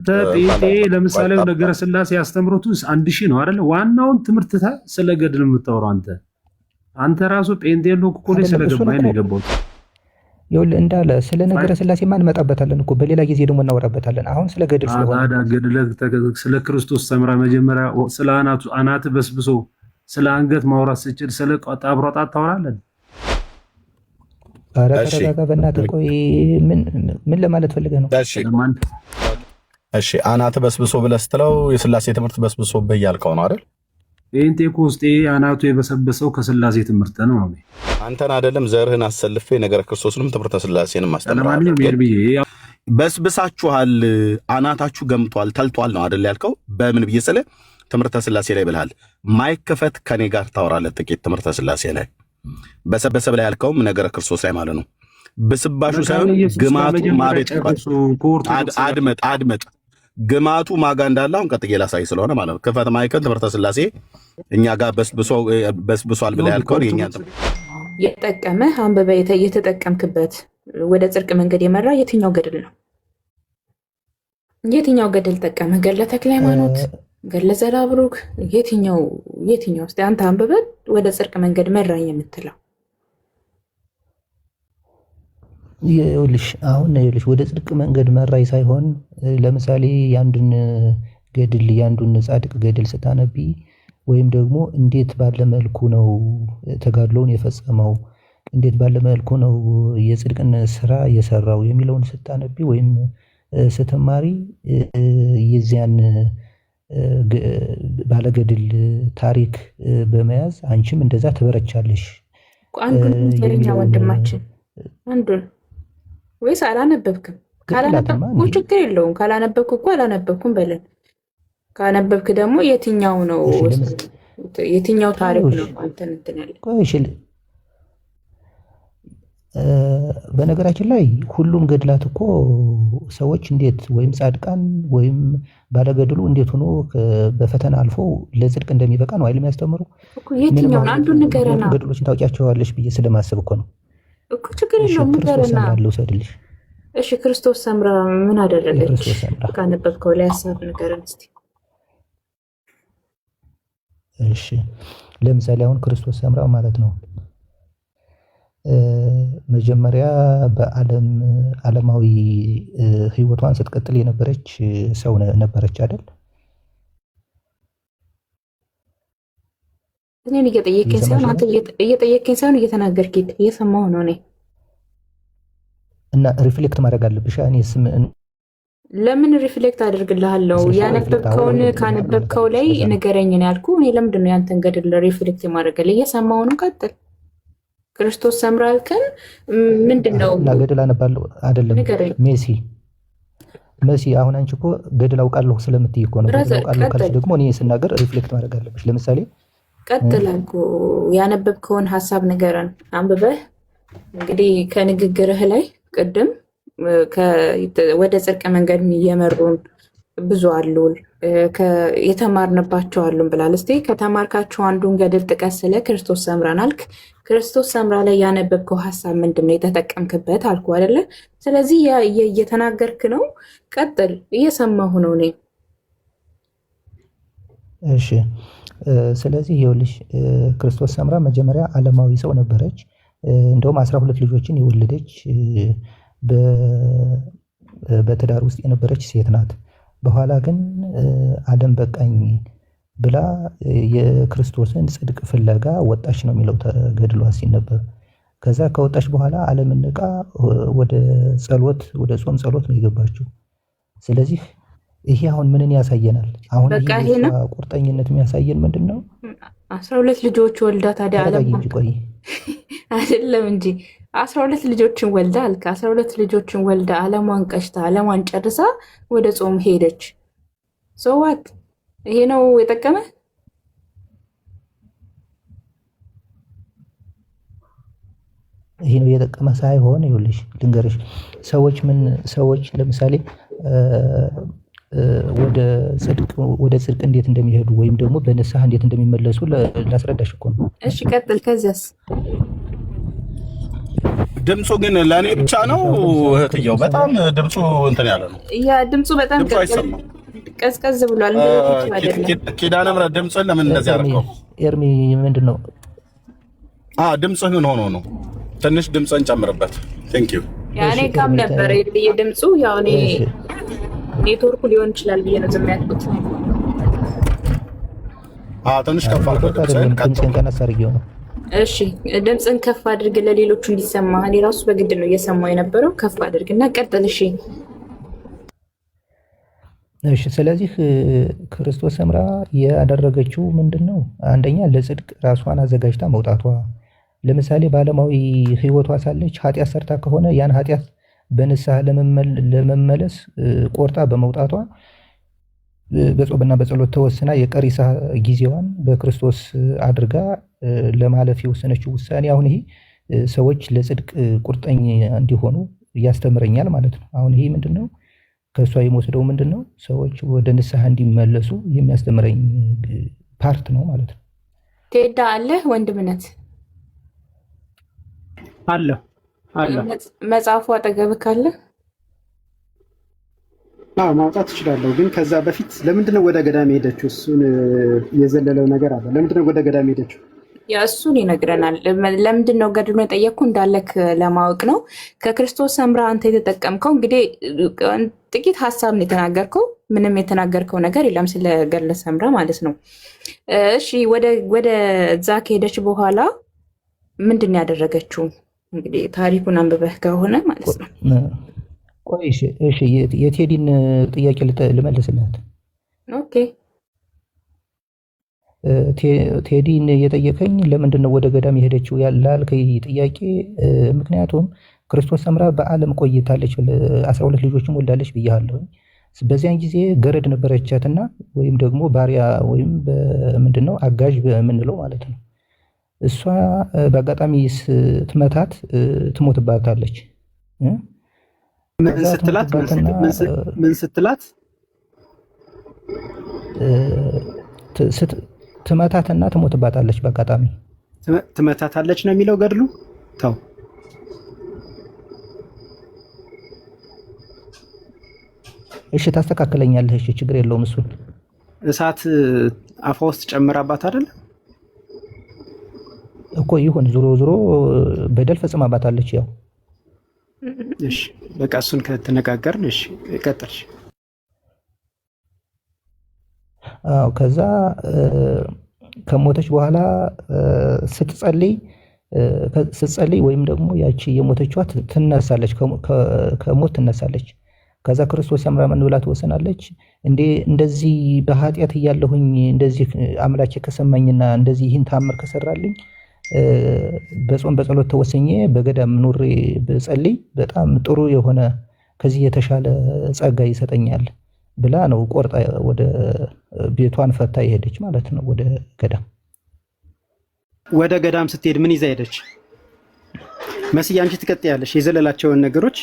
ጴንጤ ለምሳሌ ነገረ ስላሴ ያስተምሩት 1000 ነው አይደል? ዋናውን ትምህርት ስለ ገድል የምታወራው አንተ ራሱ ጴንጤ ነው እኮ ነው ስለገባኝ ነው የገባው። ይኸውልህ እንዳለ ስለ ነገረ ስላሴ ማን መጣበታለን እኮ በሌላ ጊዜ ደግሞ እናወራበታለን። አሁን ስለ ገድል ስለሆነ ገድል ስለ ክርስቶስ ሰምራ መጀመሪያ ስለ አናት በስብሶ ስለ አንገት ማውራት ስችል ስለ ጣብሮጣ ታወራለን። ኧረ ተረጋጋ በእናትህ። ቆይ ምን ለማለት ፈልገህ ነው? እሺ አናት በስብሶ ብለህ ስትለው የስላሴ ትምህርት በስብሶ በያልከው ነው አይደል? ጴንጤኮስጤ አናቱ የበሰበሰው ከስላሴ ትምህርት ነው። አንተን አይደለም ዘርህን አሰልፌ ነገረ ክርስቶስንም ትምህርተ ስላሴንም አስተምራለሁ። በስብሳችኋል፣ አናታችሁ ገምቷል፣ ተልቷል ነው አይደል ያልከው? በምን ብዬ ስለ ትምህርተ ስላሴ ላይ ብልሃል። ማይከፈት ከኔ ጋር ታወራለህ ጥቂት ትምህርተ ስላሴ ላይ በሰበሰብ ላይ ያልከውም ነገረ ክርስቶስ ላይ ማለት ነው። ብስባሹ ሳይሆን ግማቱ ማቤት አድመጥ ግማቱ ማጋ እንዳለ አሁን ቀጥዬ ላሳይ ስለሆነ ማለት ነው። ክፈት ማይከን ትምህርተ ስላሴ እኛ ጋር በስብሷል ብለህ ያልከውን የእኛን የጠቀመህ አንበበ የተጠቀምክበት ወደ ጽድቅ መንገድ የመራ የትኛው ገድል ነው? የትኛው ገድል ጠቀመህ? ገድለ ተክለ ሃይማኖት፣ ገድለ ዘራብሩክ፣ የትኛው እስቲ አንተ አንበበ ወደ ጽድቅ መንገድ መራኝ የምትለው? ይኸውልሽ አሁን ወደ ጽድቅ መንገድ መራኝ ሳይሆን ለምሳሌ ያንዱን ገድል ያንዱን ጻድቅ ገድል ስታነቢ ወይም ደግሞ እንዴት ባለ መልኩ ነው ተጋድሎውን የፈጸመው እንዴት ባለ መልኩ ነው የጽድቅን ስራ የሰራው የሚለውን ስታነቢ ወይም ስትማሪ የዚያን ባለገድል ታሪክ በመያዝ አንቺም እንደዛ ትበረቻለሽ። አንዱን ተረኛ ወንድማችን አንዱን ወይስ አላነበብክም? ካላነበብኩ ችግር የለውም። ካላነበብኩ እኮ አላነበብኩም በለን። ካነበብክ ደግሞ የትኛው ነው የትኛው ታሪክ ነው አንተን እንትን ያለ? በነገራችን ላይ ሁሉም ገድላት እኮ ሰዎች እንዴት ወይም ጻድቃን ወይም ባለገድሉ እንዴት ሆኖ በፈተና አልፎ ለጽድቅ እንደሚበቃ ነው አይደል የሚያስተምሩ? የትኛው አንዱን ንገረና። ገድሎችን ታውቂያቸዋለሽ ብዬ ስለማስብ እኮ ነው እኮ። ችግር የለውም ንገረና። እሺ ክርስቶስ ሰምራ ምን አደረገች? ካነበብከው ላይ ሀሳብ ንገረን እስቲ። እሺ ለምሳሌ አሁን ክርስቶስ ሰምራ ማለት ነው መጀመሪያ ዓለማዊ ህይወቷን ስትቀጥል የነበረች ሰው ነበረች አይደል? እኔን እየጠየቀኝ ሳይሆን አንተ እየጠየቀኝ ሳይሆን እየተናገርክ እየሰማሁ ነው እኔ። እና ሪፍሌክት ማድረግ አለብሽ። እኔስ ለምን ሪፍሌክት አድርግልሃለሁ? ያነበብከውን ካነበብከው ላይ ንገረኝ ነው ያልኩህ። እኔ ለምንድን ነው ያንተን ገድል ሪፍሌክት የማደርግልህ? እየሰማሁ ነው። ቀጥል። ክርስቶስ ሰምራ አልከን ምንድን ነው? ገድል አነባለሁ አይደለም መሲ አሁን አንቺ እኮ ገድል አውቃለሁ ስለምትይ እኮ ነው። ገድል አውቃለሁ ካልሽ ደግሞ እኔ ስናገር ሪፍሌክት ማድረግ አለብሽ። ለምሳሌ ቀጥል አልኩ። ያነበብከውን ሀሳብ ንገረን አንብበህ። እንግዲህ ከንግግርህ ላይ ቅድም ወደ ጽድቅ መንገድ የመሩን ብዙ አሉ የተማርንባቸው አሉን ብላል። እስቲ ከተማርካቸው አንዱን ገድል ጥቀስ። ስለ ክርስቶስ ሰምራን አልክ። ክርስቶስ ሰምራ ላይ ያነበብከው ሀሳብ ምንድን ነው የተጠቀምክበት አልኩ አይደለ? ስለዚህ እየተናገርክ ነው። ቀጥል፣ እየሰማሁ ነው እኔ። እሺ ስለዚህ ይኸውልሽ ክርስቶስ ሰምራ መጀመሪያ ዓለማዊ ሰው ነበረች። እንደውም 12 ልጆችን የወለደች በትዳር ውስጥ የነበረች ሴት ናት። በኋላ ግን ዓለም በቃኝ ብላ የክርስቶስን ጽድቅ ፍለጋ ወጣች ነው የሚለው ተገድሏ ሲነበብ። ከዛ ከወጣች በኋላ ዓለምን ንቃ ወደ ጾም ጸሎት ነው የገባችው። ስለዚህ ይሄ አሁን ምንን ያሳየናል? አሁን ቁርጠኝነት የሚያሳየን ምንድን ነው? 12 ልጆች ወልዳ ታዲያ ዓለም አይደለም እንጂ 12 ልጆችን ወልዳ አልክ። 12 ልጆችን ወልዳ ዓለሟን ቀሽታ ዓለሟን ጨርሳ ወደ ጾም ሄደች። ሰዋት ይሄ ነው የጠቀመ? ይሄ ነው የጠቀመ ሳይሆን ይኸውልሽ ልንገርሽ፣ ሰዎች ለምሳሌ ወደ ጽድቅ እንዴት እንደሚሄዱ ወይም ደግሞ በንስሐ እንዴት እንደሚመለሱ ላስረዳሽ እኮ ነው። እሺ ቀጥል። ከዚያስ ድምፁ ግን ለእኔ ብቻ ነው እህትየው? በጣም ድምፁ እንትን ያለ ነው። ያ ድምፁ በጣም ቀዝቀዝ ብሏል። ኪዳነ ምሕረት ድምፅህን ለምን እንደዚህ አደረገው? ኤርሚ ምንድን ነው? ድምፅህ ምን ሆኖ ነው? ትንሽ ድምፅህን ጨምርበት። ቴንክ ዩ። ያኔ ካም ነበር ድምፁ። ያው እኔ ኔትወርኩ ሊሆን ይችላል ብዬ ነው ዝም ያልኩት። ትንሽ ከፍ አድርገው ድምፅህን ቀነስ አድርጌው ነው። እሺ ድምፅን ከፍ አድርግ ለሌሎቹ እንዲሰማ። እኔ ራሱ በግድ ነው እየሰማው የነበረው። ከፍ አድርግና ቀጥል። እሺ ስለዚህ ክርስቶስ ሰምራ ያደረገችው ምንድነው? አንደኛ ለጽድቅ ራሷን አዘጋጅታ መውጣቷ። ለምሳሌ በዓለማዊ ሕይወቷ ሳለች ኃጢአት ሰርታ ከሆነ ያን ኃጢአት በንስሐ ለመመለስ ቆርጣ በመውጣቷ በጾምና በጸሎት ተወስና የቀሪ ጊዜዋን በክርስቶስ አድርጋ ለማለፍ የወሰነችው ውሳኔ አሁን ይሄ ሰዎች ለጽድቅ ቁርጠኛ እንዲሆኑ ያስተምረኛል ማለት ነው። አሁን ይሄ ምንድነው? ከእሷ የምወስደው ምንድነው? ሰዎች ወደ ንስሐ እንዲመለሱ የሚያስተምረኝ ፓርት ነው ማለት ነው። ቴዳ አለ ወንድምነት አለ መጽሐፉ አጠገብህ ካለ ማውጣት እችላለሁ። ግን ከዛ በፊት ለምንድነው ወደ ገዳም ሄደችው? እሱን የዘለለው ነገር አለ። ለምንድነው ወደ ገዳም ሄደችው? እሱን ይነግረናል። ለምንድን ነው ገድሎ የጠየቅኩ እንዳለክ ለማወቅ ነው። ከክርስቶስ ሰምራ አንተ የተጠቀምከው እንግዲህ ጥቂት ሀሳብ ነው የተናገርከው። ምንም የተናገርከው ነገር የለም ስለ ገድለ ሰምራ ማለት ነው። እሺ ወደ እዛ ከሄደች በኋላ ምንድን ነው ያደረገችው? እንግዲህ ታሪኩን አንብበህ ከሆነ ማለት ነው። ቆይ እሺ የቴዲን ጥያቄ ልመልስላት። ኦኬ ቴዲን የጠየቀኝ ለምንድን ነው ወደ ገዳም የሄደችው ላልከኝ ጥያቄ፣ ምክንያቱም ክርስቶስ ሰምራ በዓለም ቆይታለች፣ 12 ልጆችም ወልዳለች ብያለሁ። በዚያን ጊዜ ገረድ ነበረቻትና ወይም ደግሞ ባሪያ ወይም ምንድነው አጋዥ የምንለው ማለት ነው። እሷ በአጋጣሚ ስትመታት ትሞትባታለች። ምን ስትላት ትመታትና ትሞትባታለች። በአጋጣሚ ትመታታለች ነው የሚለው ገድሉ። ተው እሺ፣ ታስተካክለኛለህ። እሺ ችግር የለውም። እሱን እሳት አፏ ውስጥ ጨምራባት አይደል እኮ ይሁን፣ ዞሮ በደል ፈጽማባታለች። ያው እሺ በቃ እሱን ከተነጋገርን እሺ ቀጥልሽ። ከዛ ከሞተች በኋላ ስትጸልይ ወይም ደግሞ ያቺ የሞተችዋ ትነሳለች፣ ከሞት ትነሳለች። ከዛ ክርስቶስ ሰምራ ምን ብላ ትወሰናለች? እንደዚህ በኃጢአት እያለሁኝ እንደዚህ አምላኬ ከሰማኝና እንደዚህ ይህን ታምር ከሰራልኝ በጾም በጸሎት ተወሰኜ በገዳም ኖሬ ብጸልይ በጣም ጥሩ የሆነ ከዚህ የተሻለ ጸጋ ይሰጠኛል ብላ ነው ቆርጣ ወደ ቤቷን ፈታ የሄደች ማለት ነው። ወደ ገዳም ስትሄድ ምን ይዛ ሄደች? መስዬ አንቺ ትቀጥያለሽ። የዘለላቸውን ነገሮች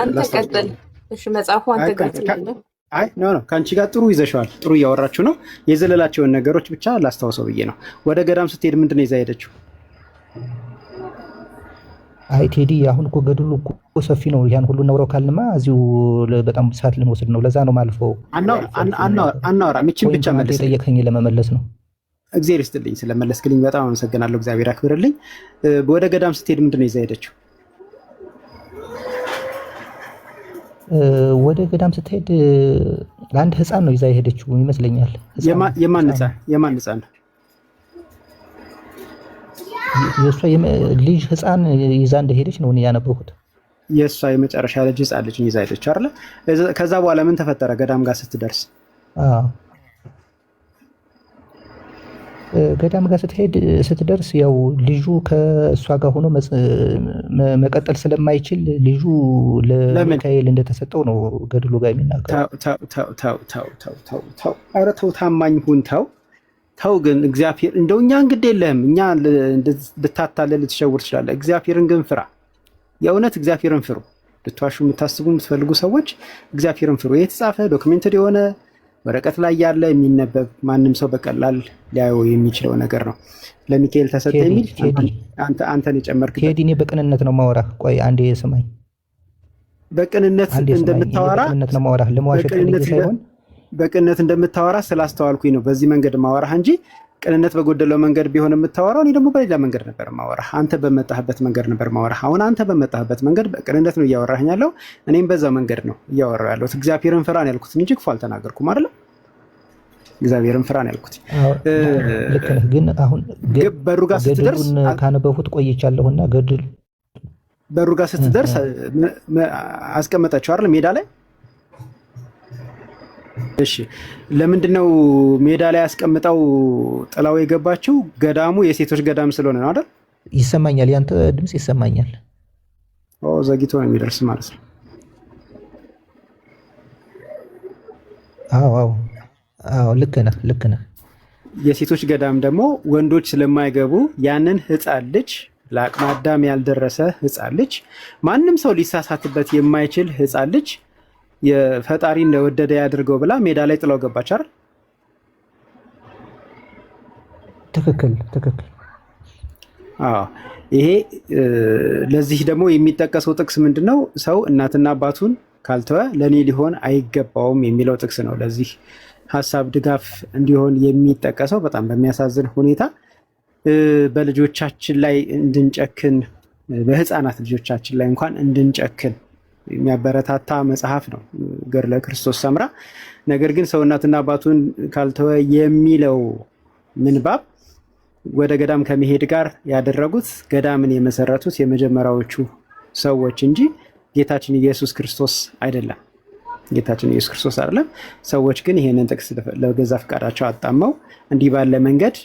አንተ ቀጥል። እሺ መጽሐፉ አንተ ቀጥላለህ። አይ ኖ ከአንቺ ጋር ጥሩ ይዘሽዋል። ጥሩ እያወራችሁ ነው። የዘለላቸውን ነገሮች ብቻ ላስታውሰው ብዬ ነው። ወደ ገዳም ስትሄድ ምንድን ነው ይዛ ሄደችው? አይ ቴዲ አሁን እኮ ገድሉ እኮ ሰፊ ነው። ያን ሁሉ ነውረው ካልንማ እዚሁ በጣም ሰዓት ልንወስድ ነው። ለዛ ነው ማልፈው። አናወራ ምችን ብቻ መልስ ጠየቀኝ ለመመለስ ነው። እግዚአብሔር ይስጥልኝ ስለመለስክልኝ በጣም አመሰግናለሁ። እግዚአብሔር ያክብርልኝ። ወደ ገዳም ስትሄድ ምንድን ነው ይዛ ሄደችው? ወደ ገዳም ስትሄድ አንድ ህፃን ነው ይዛ የሄደችው ይመስለኛል። የማን ህፃን ነው? የእሷ ልጅ ህፃን ይዛ እንደሄደች ነው ያነበብኩት። የእሷ የመጨረሻ ልጅ ህፃን ልጅ ይዛ ሄደች አይደለ? ከዛ በኋላ ምን ተፈጠረ? ገዳም ጋር ስትደርስ ገዳም ጋር ስትደርስ ያው ልጁ ከእሷ ጋር ሆኖ መቀጠል ስለማይችል ልጁ ለሚካኤል እንደተሰጠው ነው ገድሉ ጋር የሚናገረው። ኧረ ተው ታማኝ ሁን። ተው ግን እግዚአብሔር እንደው እኛ እንግዲህ የለህም። እኛ ልታታለህ ልትሸውር ትችላለህ። እግዚአብሔርን ግን ፍራ። የእውነት እግዚአብሔርን ፍሩ። ልትዋሹ የምታስቡ የምትፈልጉ ሰዎች እግዚአብሔርን ፍሩ። የተጻፈ ዶክሜንተሪ የሆነ ወረቀት ላይ ያለ የሚነበብ ማንም ሰው በቀላል ሊያየው የሚችለው ነገር ነው። ለሚካኤል ተሰጠ የሚል አንተን የጨመርክበት። ቴዲ እኔ በቅንነት ነው ማወራህ። ቆይ አንዴ ስማኝ። በቅንነት እንደምታወራ ነው ማወራህ፣ ለመዋሸት ሳይሆን በቅንነት እንደምታወራ ስላስተዋልኩኝ ነው በዚህ መንገድ ማወራህ እንጂ ቅንነት በጎደለው መንገድ ቢሆን የምታወራው እኔ ደግሞ በሌላ መንገድ ነበር ማወራህ። አንተ በመጣህበት መንገድ ነበር ማወራህ። አሁን አንተ በመጣህበት መንገድ በቅንነት ነው እያወራህኝ ያለው፣ እኔም በዛ መንገድ ነው እያወራሁ ያለሁት። እግዚአብሔርን ፍራ ነው ያልኩት እንጂ ክፉ አልተናገርኩም አይደል? እግዚአብሔርን ፍራ ነው ያልኩት። ልክ ነህ። ግን አሁን በሩ ጋር ስትደርስ ካነበብኩት ቆይቻለሁና ገድል በሩ ጋር ስትደርስ አስቀመጣቸው አይደል ሜዳ ላይ? እሺ ለምንድን ነው ሜዳ ላይ ያስቀምጠው ጥላው የገባችው? ገዳሙ የሴቶች ገዳም ስለሆነ ነው አይደል? ይሰማኛል፣ ያንተ ድምጽ ይሰማኛል። ዘግይቶ ነው የሚደርስ ማለት ነው። አዎ ልክ ነህ። የሴቶች ገዳም ደግሞ ወንዶች ስለማይገቡ ያንን ሕፃን ልጅ ለአቅመ አዳም ያልደረሰ ሕፃን ልጅ ማንም ሰው ሊሳሳትበት የማይችል ሕፃን ልጅ የፈጣሪ እንደወደደ ያድርገው ብላ ሜዳ ላይ ጥላው ገባች አይደል? ትክክል። ይሄ ለዚህ ደግሞ የሚጠቀሰው ጥቅስ ምንድነው? ሰው እናትና አባቱን ካልተወ ለኔ ሊሆን አይገባውም የሚለው ጥቅስ ነው ለዚህ ሐሳብ ድጋፍ እንዲሆን የሚጠቀሰው። በጣም በሚያሳዝን ሁኔታ በልጆቻችን ላይ እንድንጨክን፣ በህፃናት ልጆቻችን ላይ እንኳን እንድንጨክን የሚያበረታታ መጽሐፍ ነው ገድለ ክርስቶስ ሰምራ። ነገር ግን ሰው እናትና አባቱን ካልተወ የሚለው ምንባብ ወደ ገዳም ከመሄድ ጋር ያደረጉት ገዳምን የመሰረቱት የመጀመሪያዎቹ ሰዎች እንጂ ጌታችን ኢየሱስ ክርስቶስ አይደለም። ጌታችን ኢየሱስ ክርስቶስ አይደለም። ሰዎች ግን ይሄንን ጥቅስ ለገዛ ፈቃዳቸው አጣመው እንዲህ ባለ መንገድ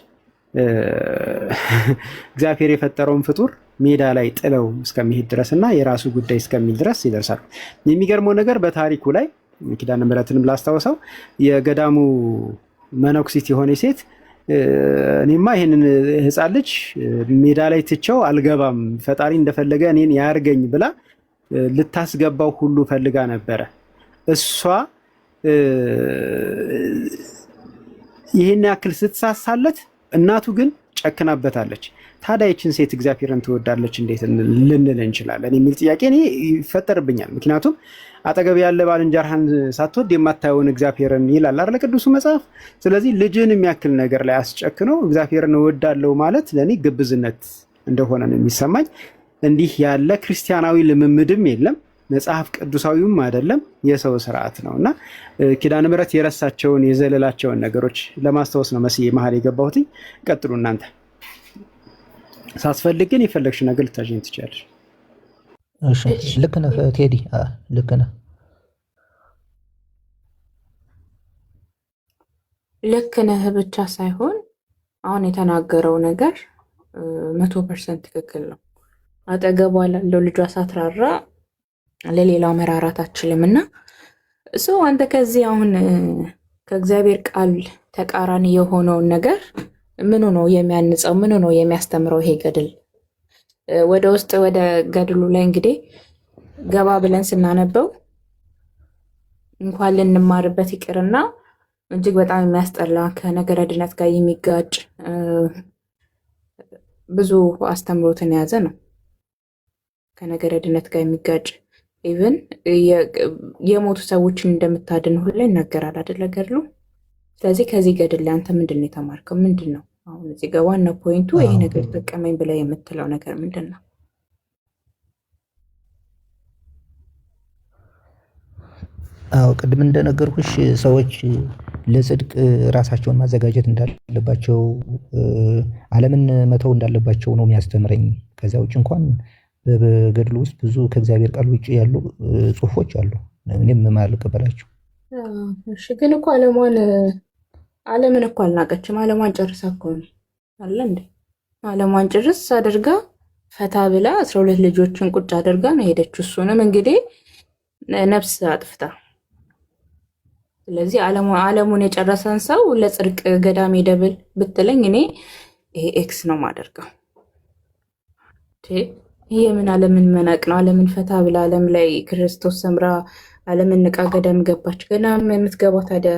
እግዚአብሔር የፈጠረውን ፍጡር ሜዳ ላይ ጥለው እስከሚሄድ ድረስና የራሱ ጉዳይ እስከሚል ድረስ ይደርሳሉ። የሚገርመው ነገር በታሪኩ ላይ ኪዳነ ምሕረትንም ላስታውሰው የገዳሙ መነኩሲት የሆነ ሴት እኔማ ይሄንን ህፃን ልጅ ሜዳ ላይ ትቼው አልገባም፣ ፈጣሪ እንደፈለገ እኔን ያርገኝ ብላ ልታስገባው ሁሉ ፈልጋ ነበረ። እሷ ይህን ያክል ስትሳሳለት እናቱ ግን ጨክናበታለች። ታዲያ ይችን ሴት እግዚአብሔርን ትወዳለች እንዴት ልንል እንችላለን የሚል ጥያቄ እኔ ይፈጠርብኛል። ምክንያቱም አጠገብ ያለ ባልንጀራህን ሳትወድ የማታየውን እግዚአብሔርን ይላል አይደል ቅዱሱ መጽሐፍ። ስለዚህ ልጅን የሚያክል ነገር ላይ አስጨክነው እግዚአብሔርን እወዳለሁ ማለት ለእኔ ግብዝነት እንደሆነ ነው የሚሰማኝ። እንዲህ ያለ ክርስቲያናዊ ልምምድም የለም፣ መጽሐፍ ቅዱሳዊም አይደለም፣ የሰው ስርዓት ነው እና ኪዳነ ምሕረት የረሳቸውን የዘለላቸውን ነገሮች ለማስታወስ ነው መስዬ መሀል የገባሁት። ቀጥሉ እናንተ። ሳስፈልግ ግን የፈለግሽ ነገር ልታገኝ ትችላለሽ። እሺ ልክ ነህ ቴዲ፣ ልክ ነህ። ልክ ነህ ብቻ ሳይሆን አሁን የተናገረው ነገር 100% ትክክል ነው። አጠገቧ ላለው ልጇ ሳትራራ ለሌላው መራራት አትችልም። እና ሰው አንተ ከዚህ አሁን ከእግዚአብሔር ቃል ተቃራኒ የሆነውን ነገር ምኑ ነው የሚያንጸው? ምኑ ነው የሚያስተምረው? ይሄ ገድል ወደ ውስጥ ወደ ገድሉ ላይ እንግዲህ ገባ ብለን ስናነበው እንኳን ልንማርበት ይቅርና እጅግ በጣም የሚያስጠላ ከነገረ ድነት ጋር የሚጋጭ ብዙ አስተምሮትን የያዘ ነው። ከነገረ ድነት ጋር የሚጋጭ ኢቭን የሞቱ ሰዎችን እንደምታድን ሁላ ይናገራል አይደለ ገድሉ። ስለዚህ ከዚህ ገድል ላይ አንተ ምንድን ነው የተማርከው? ምንድን ነው አሁን እዚህ ጋር ዋና ፖይንቱ? ይሄ ነገር ጠቀመኝ ብላ የምትለው ነገር ምንድን ነው? ቅድም እንደነገርኩሽ ሰዎች ለጽድቅ ራሳቸውን ማዘጋጀት እንዳለባቸው፣ ዓለምን መተው እንዳለባቸው ነው የሚያስተምረኝ። ከዚያ ውጭ እንኳን በገድሉ ውስጥ ብዙ ከእግዚአብሔር ቃል ውጭ ያሉ ጽሑፎች አሉ፣ እኔም ማልቀበላቸው። እሺ ግን እኮ ዓለምን እኮ አልናቀችም። ዓለሟን ጨርሳ እኮ ነው አለ እንዴ። ዓለሟን ጭርስ አድርጋ ፈታ ብላ 12 ልጆችን ቁጭ አድርጋ ነው ሄደችው። እሱንም እንግዲህ ነፍስ አጥፍታ። ስለዚህ ዓለሙን የጨረሰን ሰው ለጽድቅ ገዳም ሄደብል ብትለኝ እኔ ይሄ ኤክስ ነው ማደርገው። ይሄ ምን ዓለምን መናቅ ነው? ዓለምን ፈታ ብላ ዓለም ላይ ክርስቶስ ሰምራ ዓለምን ንቃ ገዳም ገባች። ገና የምትገባው ታዲያ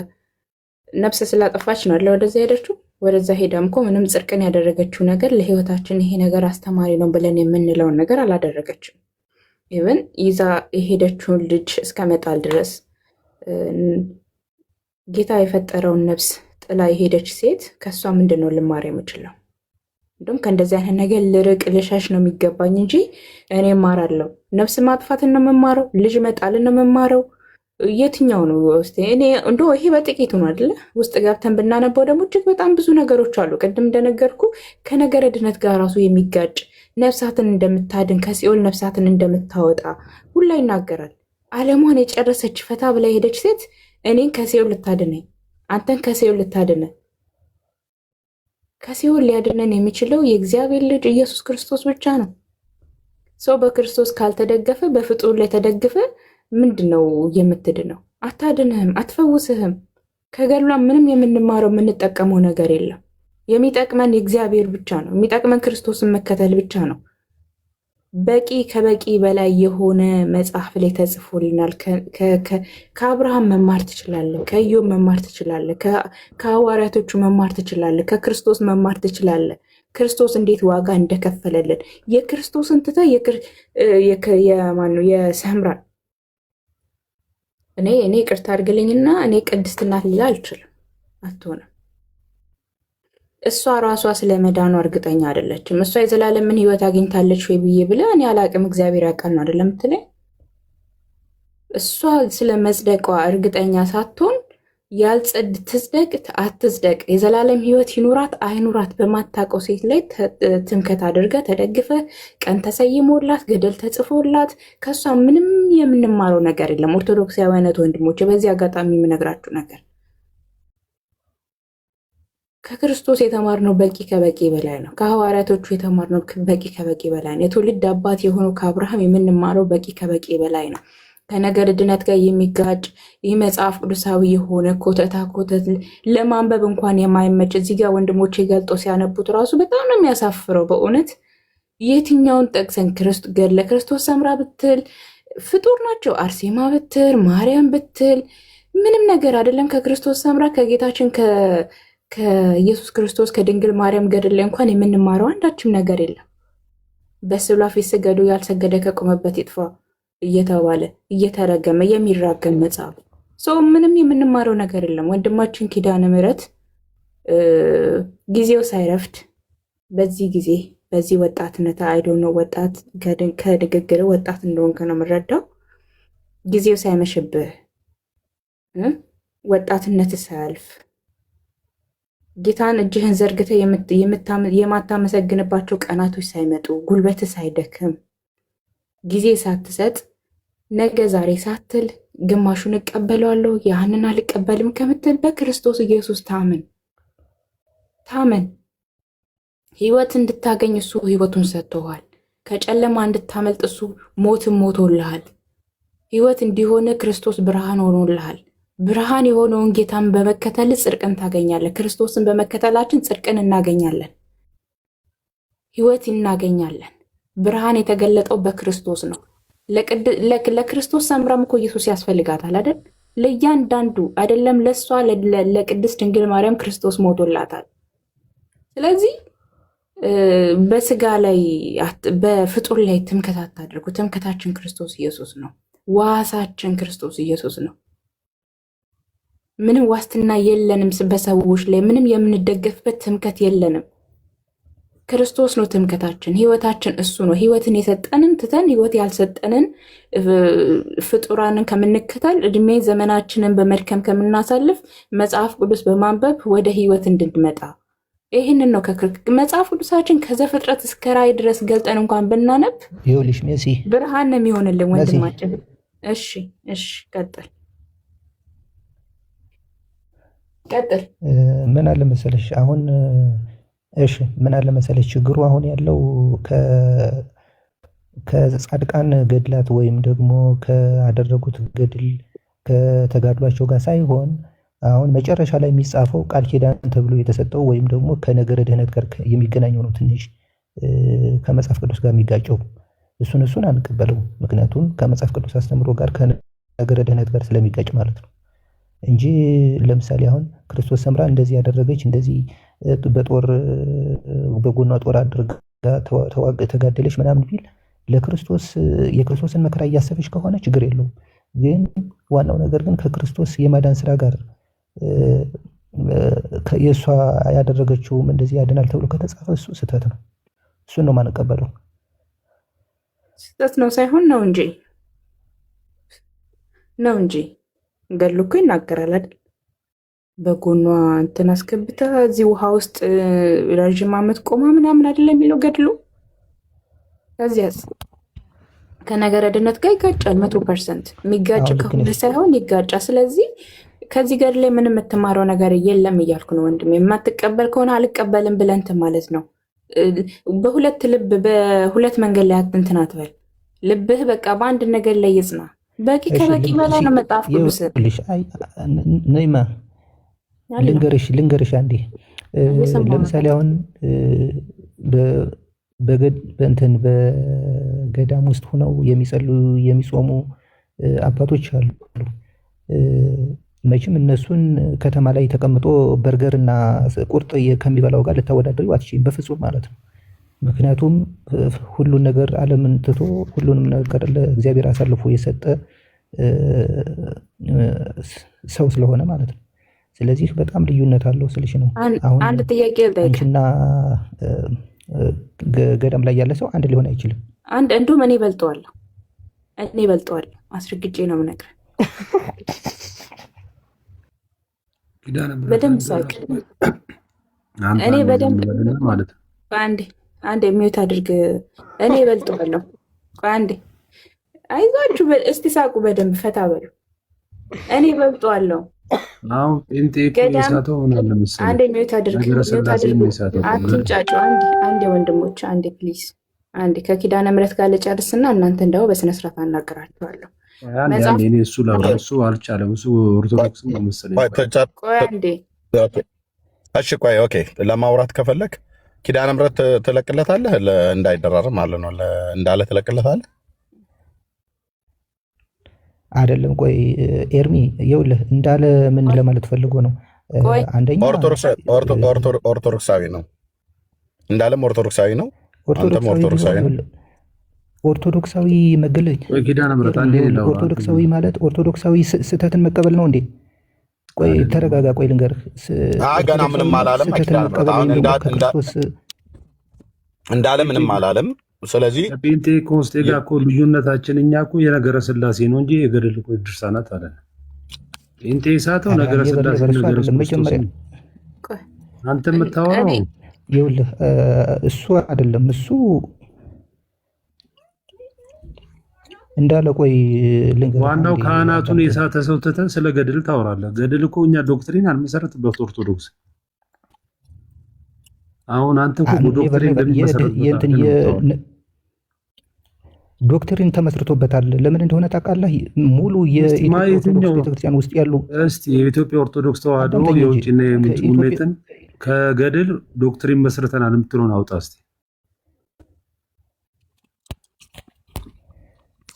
ነፍስ ስላጠፋች ነው አለ ወደዛ ሄደችው። ወደዛ ሄዳም እኮ ምንም ጽድቅን ያደረገችው ነገር ለህይወታችን ይሄ ነገር አስተማሪ ነው ብለን የምንለውን ነገር አላደረገችም። ኢቨን ይዛ የሄደችውን ልጅ እስከ መጣል ድረስ ጌታ የፈጠረውን ነፍስ ጥላ የሄደች ሴት ከእሷ ምንድን ነው ልማር የምችለው? እንደውም ከእንደዚህ አይነት ነገር ልርቅ ልሸሽ ነው የሚገባኝ እንጂ እኔ እማራለሁ። ነፍስ ማጥፋትን ነው የምማረው? ልጅ መጣልን ነው የምማረው? የትኛው ነው? እኔ እንደው ይሄ በጥቂቱ ነው አይደለ? ውስጥ ገብተን ብናነበው ደግሞ እጅግ በጣም ብዙ ነገሮች አሉ። ቅድም እንደነገርኩ ከነገረ ድነት ጋር ራሱ የሚጋጭ ነፍሳትን እንደምታድን ከሲኦል ነፍሳትን እንደምታወጣ ሁላ ይናገራል። ዓለሟን የጨረሰች ፈታ ብላ የሄደች ሴት እኔን ከሲኦል ልታድነኝ፣ አንተን ከሲኦል ልታድነ ከሲኦል ሊያድነን የሚችለው የእግዚአብሔር ልጅ ኢየሱስ ክርስቶስ ብቻ ነው። ሰው በክርስቶስ ካልተደገፈ በፍጡር ላይ ተደግፈ ምንድን ነው የምትድነው? አታድንህም፣ አትፈውስህም። ከገድሏ ምንም የምንማረው የምንጠቀመው ነገር የለም። የሚጠቅመን የእግዚአብሔር ብቻ ነው። የሚጠቅመን ክርስቶስን መከተል ብቻ ነው። በቂ ከበቂ በላይ የሆነ መጽሐፍ ላይ ተጽፎልናል። ከአብርሃም መማር ትችላለህ፣ ከኢዮብ መማር ትችላለህ፣ ከሐዋርያቶቹ መማር ትችላለህ፣ ከክርስቶስ መማር ትችላለህ። ክርስቶስ እንዴት ዋጋ እንደከፈለልን የክርስቶስን ትተህ የሰምራን እኔ ቅርታ አድርግልኝና እኔ ቅድስት እናት ልላ አልችልም፣ አትሆንም። እሷ ራሷ ስለ መዳኗ እርግጠኛ አይደለችም። እሷ የዘላለምን ሕይወት አግኝታለች ወይ ብዬ ብለህ እኔ አላቅም፣ እግዚአብሔር ያውቃል ነው አይደለም የምትለኝ? እሷ ስለ መጽደቋ እርግጠኛ ሳትሆን ትጽደቅ አትጽደቅ፣ የዘላለም ሕይወት ይኑራት አይኑራት በማታውቀው ሴት ላይ ትምከት አድርገህ ተደግፈህ ቀን ተሰይሞላት ገደል ተጽፎላት ከእሷ ምንም የምንማረው ነገር የለም። ኦርቶዶክሳውያነት ወንድሞች፣ በዚህ አጋጣሚ የምነግራችሁ ነገር ከክርስቶስ የተማርነው በቂ ከበቂ በላይ ነው። ከሐዋርያቶቹ የተማርነው በቂ ከበቂ በላይ ነው። የትውልድ አባት የሆነው ከአብርሃም የምንማረው በቂ ከበቂ በላይ ነው። ከነገር ድነት ጋር የሚጋጭ ይህ መጽሐፍ ቅዱሳዊ የሆነ ኮተታ ኮተት ለማንበብ እንኳን የማይመች እዚህ ጋር ወንድሞቼ ገልጦ ሲያነቡት ራሱ በጣም ነው የሚያሳፍረው። በእውነት የትኛውን ጠቅሰን ገድለ ክርስቶስ ሰምራ ብትል ፍጡር ናቸው፣ አርሴማ ብትል ማርያም ብትል ምንም ነገር አይደለም። ከክርስቶስ ሰምራ ከጌታችን ከኢየሱስ ክርስቶስ ከድንግል ማርያም ገድል ላይ እንኳን የምንማረው አንዳችም ነገር የለም። በስዕሏ ፊት ስገዱ ያልሰገደ ከቆመበት ይጥፋ እየተባለ እየተረገመ የሚራገም መጽሐፍ ሰው ምንም የምንማረው ነገር የለም። ወንድማችን ኪዳነ ምሕረት ጊዜው ሳይረፍድ በዚህ ጊዜ በዚህ ወጣትነት አይዶኖ ወጣት ከንግግር ወጣት እንደሆንክ ነው የምረዳው። ጊዜው ሳይመሽብህ ወጣትነት ሳያልፍ ጌታን እጅህን ዘርግተህ የማታመሰግንባቸው ቀናቶች ሳይመጡ ጉልበት ሳይደክም ጊዜ ሳትሰጥ ነገ ዛሬ ሳትል ግማሹን እቀበለዋለሁ ያንን አልቀበልም ከምትል በክርስቶስ ኢየሱስ ታመን። ሕይወት እንድታገኝ እሱ ሕይወቱን ሰጥቶሃል። ከጨለማ እንድታመልጥ እሱ ሞትን ሞቶልሃል። ሕይወት እንዲሆን ክርስቶስ ብርሃን ሆኖልሃል። ብርሃን የሆነውን ጌታን በመከተል ጽድቅን ታገኛለህ። ክርስቶስን በመከተላችን ጽድቅን እናገኛለን፣ ሕይወት እናገኛለን። ብርሃን የተገለጠው በክርስቶስ ነው። ለክርስቶስ ሰምራም እኮ ኢየሱስ ያስፈልጋታል አይደል? ለእያንዳንዱ አይደለም ለእሷ ለቅድስት ድንግል ማርያም ክርስቶስ ሞቶላታል። ስለዚህ በስጋ ላይ በፍጡር ላይ ትምክህት አታድርጉ። ትምክህታችን ክርስቶስ ኢየሱስ ነው። ዋሳችን ክርስቶስ ኢየሱስ ነው። ምንም ዋስትና የለንም። በሰዎች ላይ ምንም የምንደገፍበት ትምክህት የለንም። ክርስቶስ ነው ትምክህታችን፣ ህይወታችን እሱ ነው። ህይወትን የሰጠንን ትተን ህይወት ያልሰጠንን ፍጡራንን ከምንከተል እድሜ ዘመናችንን በመድከም ከምናሳልፍ መጽሐፍ ቅዱስ በማንበብ ወደ ህይወት እንድንመጣ ይህንን ነው መጽሐፍ ቅዱሳችን ከዘፍጥረት እስከ ራዕይ ድረስ ገልጠን እንኳን ብናነብ ይኸውልሽ ሜሲ ብርሃን ነው የሚሆንልን ወንድማችን። እሺ ቀጥል። ምን አለ መሰለሽ አሁን ምን አለ መሰለሽ ችግሩ አሁን ያለው ከጻድቃን ገድላት ወይም ደግሞ ካደረጉት ገድል ከተጋድሏቸው ጋር ሳይሆን አሁን መጨረሻ ላይ የሚጻፈው ቃል ኪዳን ተብሎ የተሰጠው ወይም ደግሞ ከነገረ ድህነት ጋር የሚገናኘው ነው። ትንሽ ከመጽሐፍ ቅዱስ ጋር የሚጋጨው እሱን አንቀበለው። ምክንያቱም ከመጽሐፍ ቅዱስ አስተምሮ ጋር ከነገረ ድህነት ጋር ስለሚጋጭ ማለት ነው። እንጂ ለምሳሌ አሁን ክርስቶስ ሰምራ እንደዚህ ያደረገች እንደዚህ በጦር በጎኗ ጦር አድርጋ ተጋደለች ምናምን ቢል ለክርስቶስ የክርስቶስን መከራ እያሰበች ከሆነ ችግር የለውም። ግን ዋናው ነገር ግን ከክርስቶስ የማዳን ስራ ጋር የእሷ ያደረገችውም እንደዚህ ያድናል ተብሎ ከተጻፈ እሱ ስህተት ነው። እሱን ነው ማንቀበለው። ስህተት ነው ሳይሆን ነው እንጂ ገድሉ እኮ ይናገራል አይደል? በጎኗ እንትን አስገብታ እዚህ ውሃ ውስጥ ረዥም ዓመት ቆማ ምናምን አይደለም የሚለው ገድሉ። ከዚያስ ከነገረ ድነት ጋር ይጋጫል። 100% የሚጋጭ ከሆነ ሳይሆን ይጋጫ። ስለዚህ ከዚህ ገድል ላይ ምንም የምትማረው ነገር የለም እያልኩ ነው ወንድም። የማትቀበል ከሆነ አልቀበልም ብለህ እንትን ማለት ነው። በሁለት ልብ በሁለት መንገድ ላይ እንትን አትበል። ልብህ በቃ በአንድ ነገር ላይ ይጽና። በቂ ከበቂ በላይ ነው መጽሐፍ ቅዱስ። ነይማ ልንገርሽ አንዴ። ለምሳሌ አሁን በገዳም ውስጥ ሆነው የሚጸልዩ የሚጾሙ አባቶች አሉ። መቼም እነሱን ከተማ ላይ ተቀምጦ በርገር እና ቁርጥ ከሚበላው ጋር ልታወዳደሩ አትችይም፣ በፍጹም ማለት ነው። ምክንያቱም ሁሉን ነገር ዓለምን ትቶ ሁሉንም ነገር ለእግዚአብሔር አሳልፎ የሰጠ ሰው ስለሆነ ማለት ነው። ስለዚህ በጣም ልዩነት አለው ስልሽ ነው። አሁን አንድ ጥያቄ አንቺና ገዳም ላይ ያለ ሰው አንድ ሊሆን አይችልም። እንዲሁም እኔ በልጠዋለሁ አስረግጬ ነው የምነግርህ። በደንብ ሳቅ እኔ በደንብ ማለት ነው። አንዴ ሚዩት አድርግ። እኔ በልጠዋለሁ። አንዴ አይዟችሁ፣ እስቲ ሳቁ፣ በደንብ ፈታ በሉ። እኔ በልጠዋለሁ። አሁን ጴንጤ ከሳተው ሆናለ መሰለኝ። አንዴ ሚዩት አድርግ፣ አትንጫጩ። አንዴ ወንድሞች፣ አንዴ ፕሊዝ፣ አንዴ ከኪዳነ ምሕረት ጋር ልጨርስና እናንተ እንደው በስነ ስርዓት አናገራችኋለሁ። እኔ እሱ ለራሱ አልቻለም። እሱ ኦርቶዶክስ ነው መሰለኝ። ቆይ አንዴ እሺ፣ ቆይ ኦኬ። ለማውራት ከፈለክ ኪዳነ ምሕረት ትለቅለታለህ፣ እንዳይደራረም ማለት ነው። እንዳለ ትለቅለታለህ አይደለም? ቆይ ኤርሚ ይኸውልህ፣ እንዳለ ምን ለማለት ፈልጎ ነው? አንደኛ ኦርቶዶክሳዊ ነው፣ እንዳለም ኦርቶዶክሳዊ ነው፣ አንተም ኦርቶዶክሳዊ ነው። ኦርቶዶክሳዊ መገለጥ ኦርቶዶክሳዊ ማለት ኦርቶዶክሳዊ ስህተትን መቀበል ነው እንዴ? ቆይ ተረጋጋ። ቆይ ልንገርህ፣ ገና ምንም አላለም። እንዳለ ምንም አላለም። ስለዚህ ጴንጤኮስጤ ጋር እኮ ልዩነታችን እኛ እኮ የነገረ ስላሴ ነው እንጂ የገድል እኮ ድርሳናት አለ። ጴንጤ ሳተው ነገረ ስላሴ ነገረ ክርስቶስ። አንተ የምታወራው ይኸውልህ እሱ አይደለም እሱ እንዳለ። ቆይ ልንገርህ፣ ዋናው ካህናቱን የሳተ ሰው ትተህ ስለ ገድል ታወራለህ። ገድል እኮ እኛ ዶክትሪን አልመሰረትበት ኦርቶዶክስ። አሁን አንተ እኮ ዶክትሪን ዶክትሪን ተመስርቶበታል። ለምን እንደሆነ ታውቃለህ? ሙሉ የኢትዮጵያ ቤተክርስቲያን ውስጥ ያሉ እስቲ የኢትዮጵያ ኦርቶዶክስ ተዋህዶ የውጭና የምንጭ ሙሌትን ከገድል ዶክትሪን መስርተናል የምትለውን አውጣ እስቲ።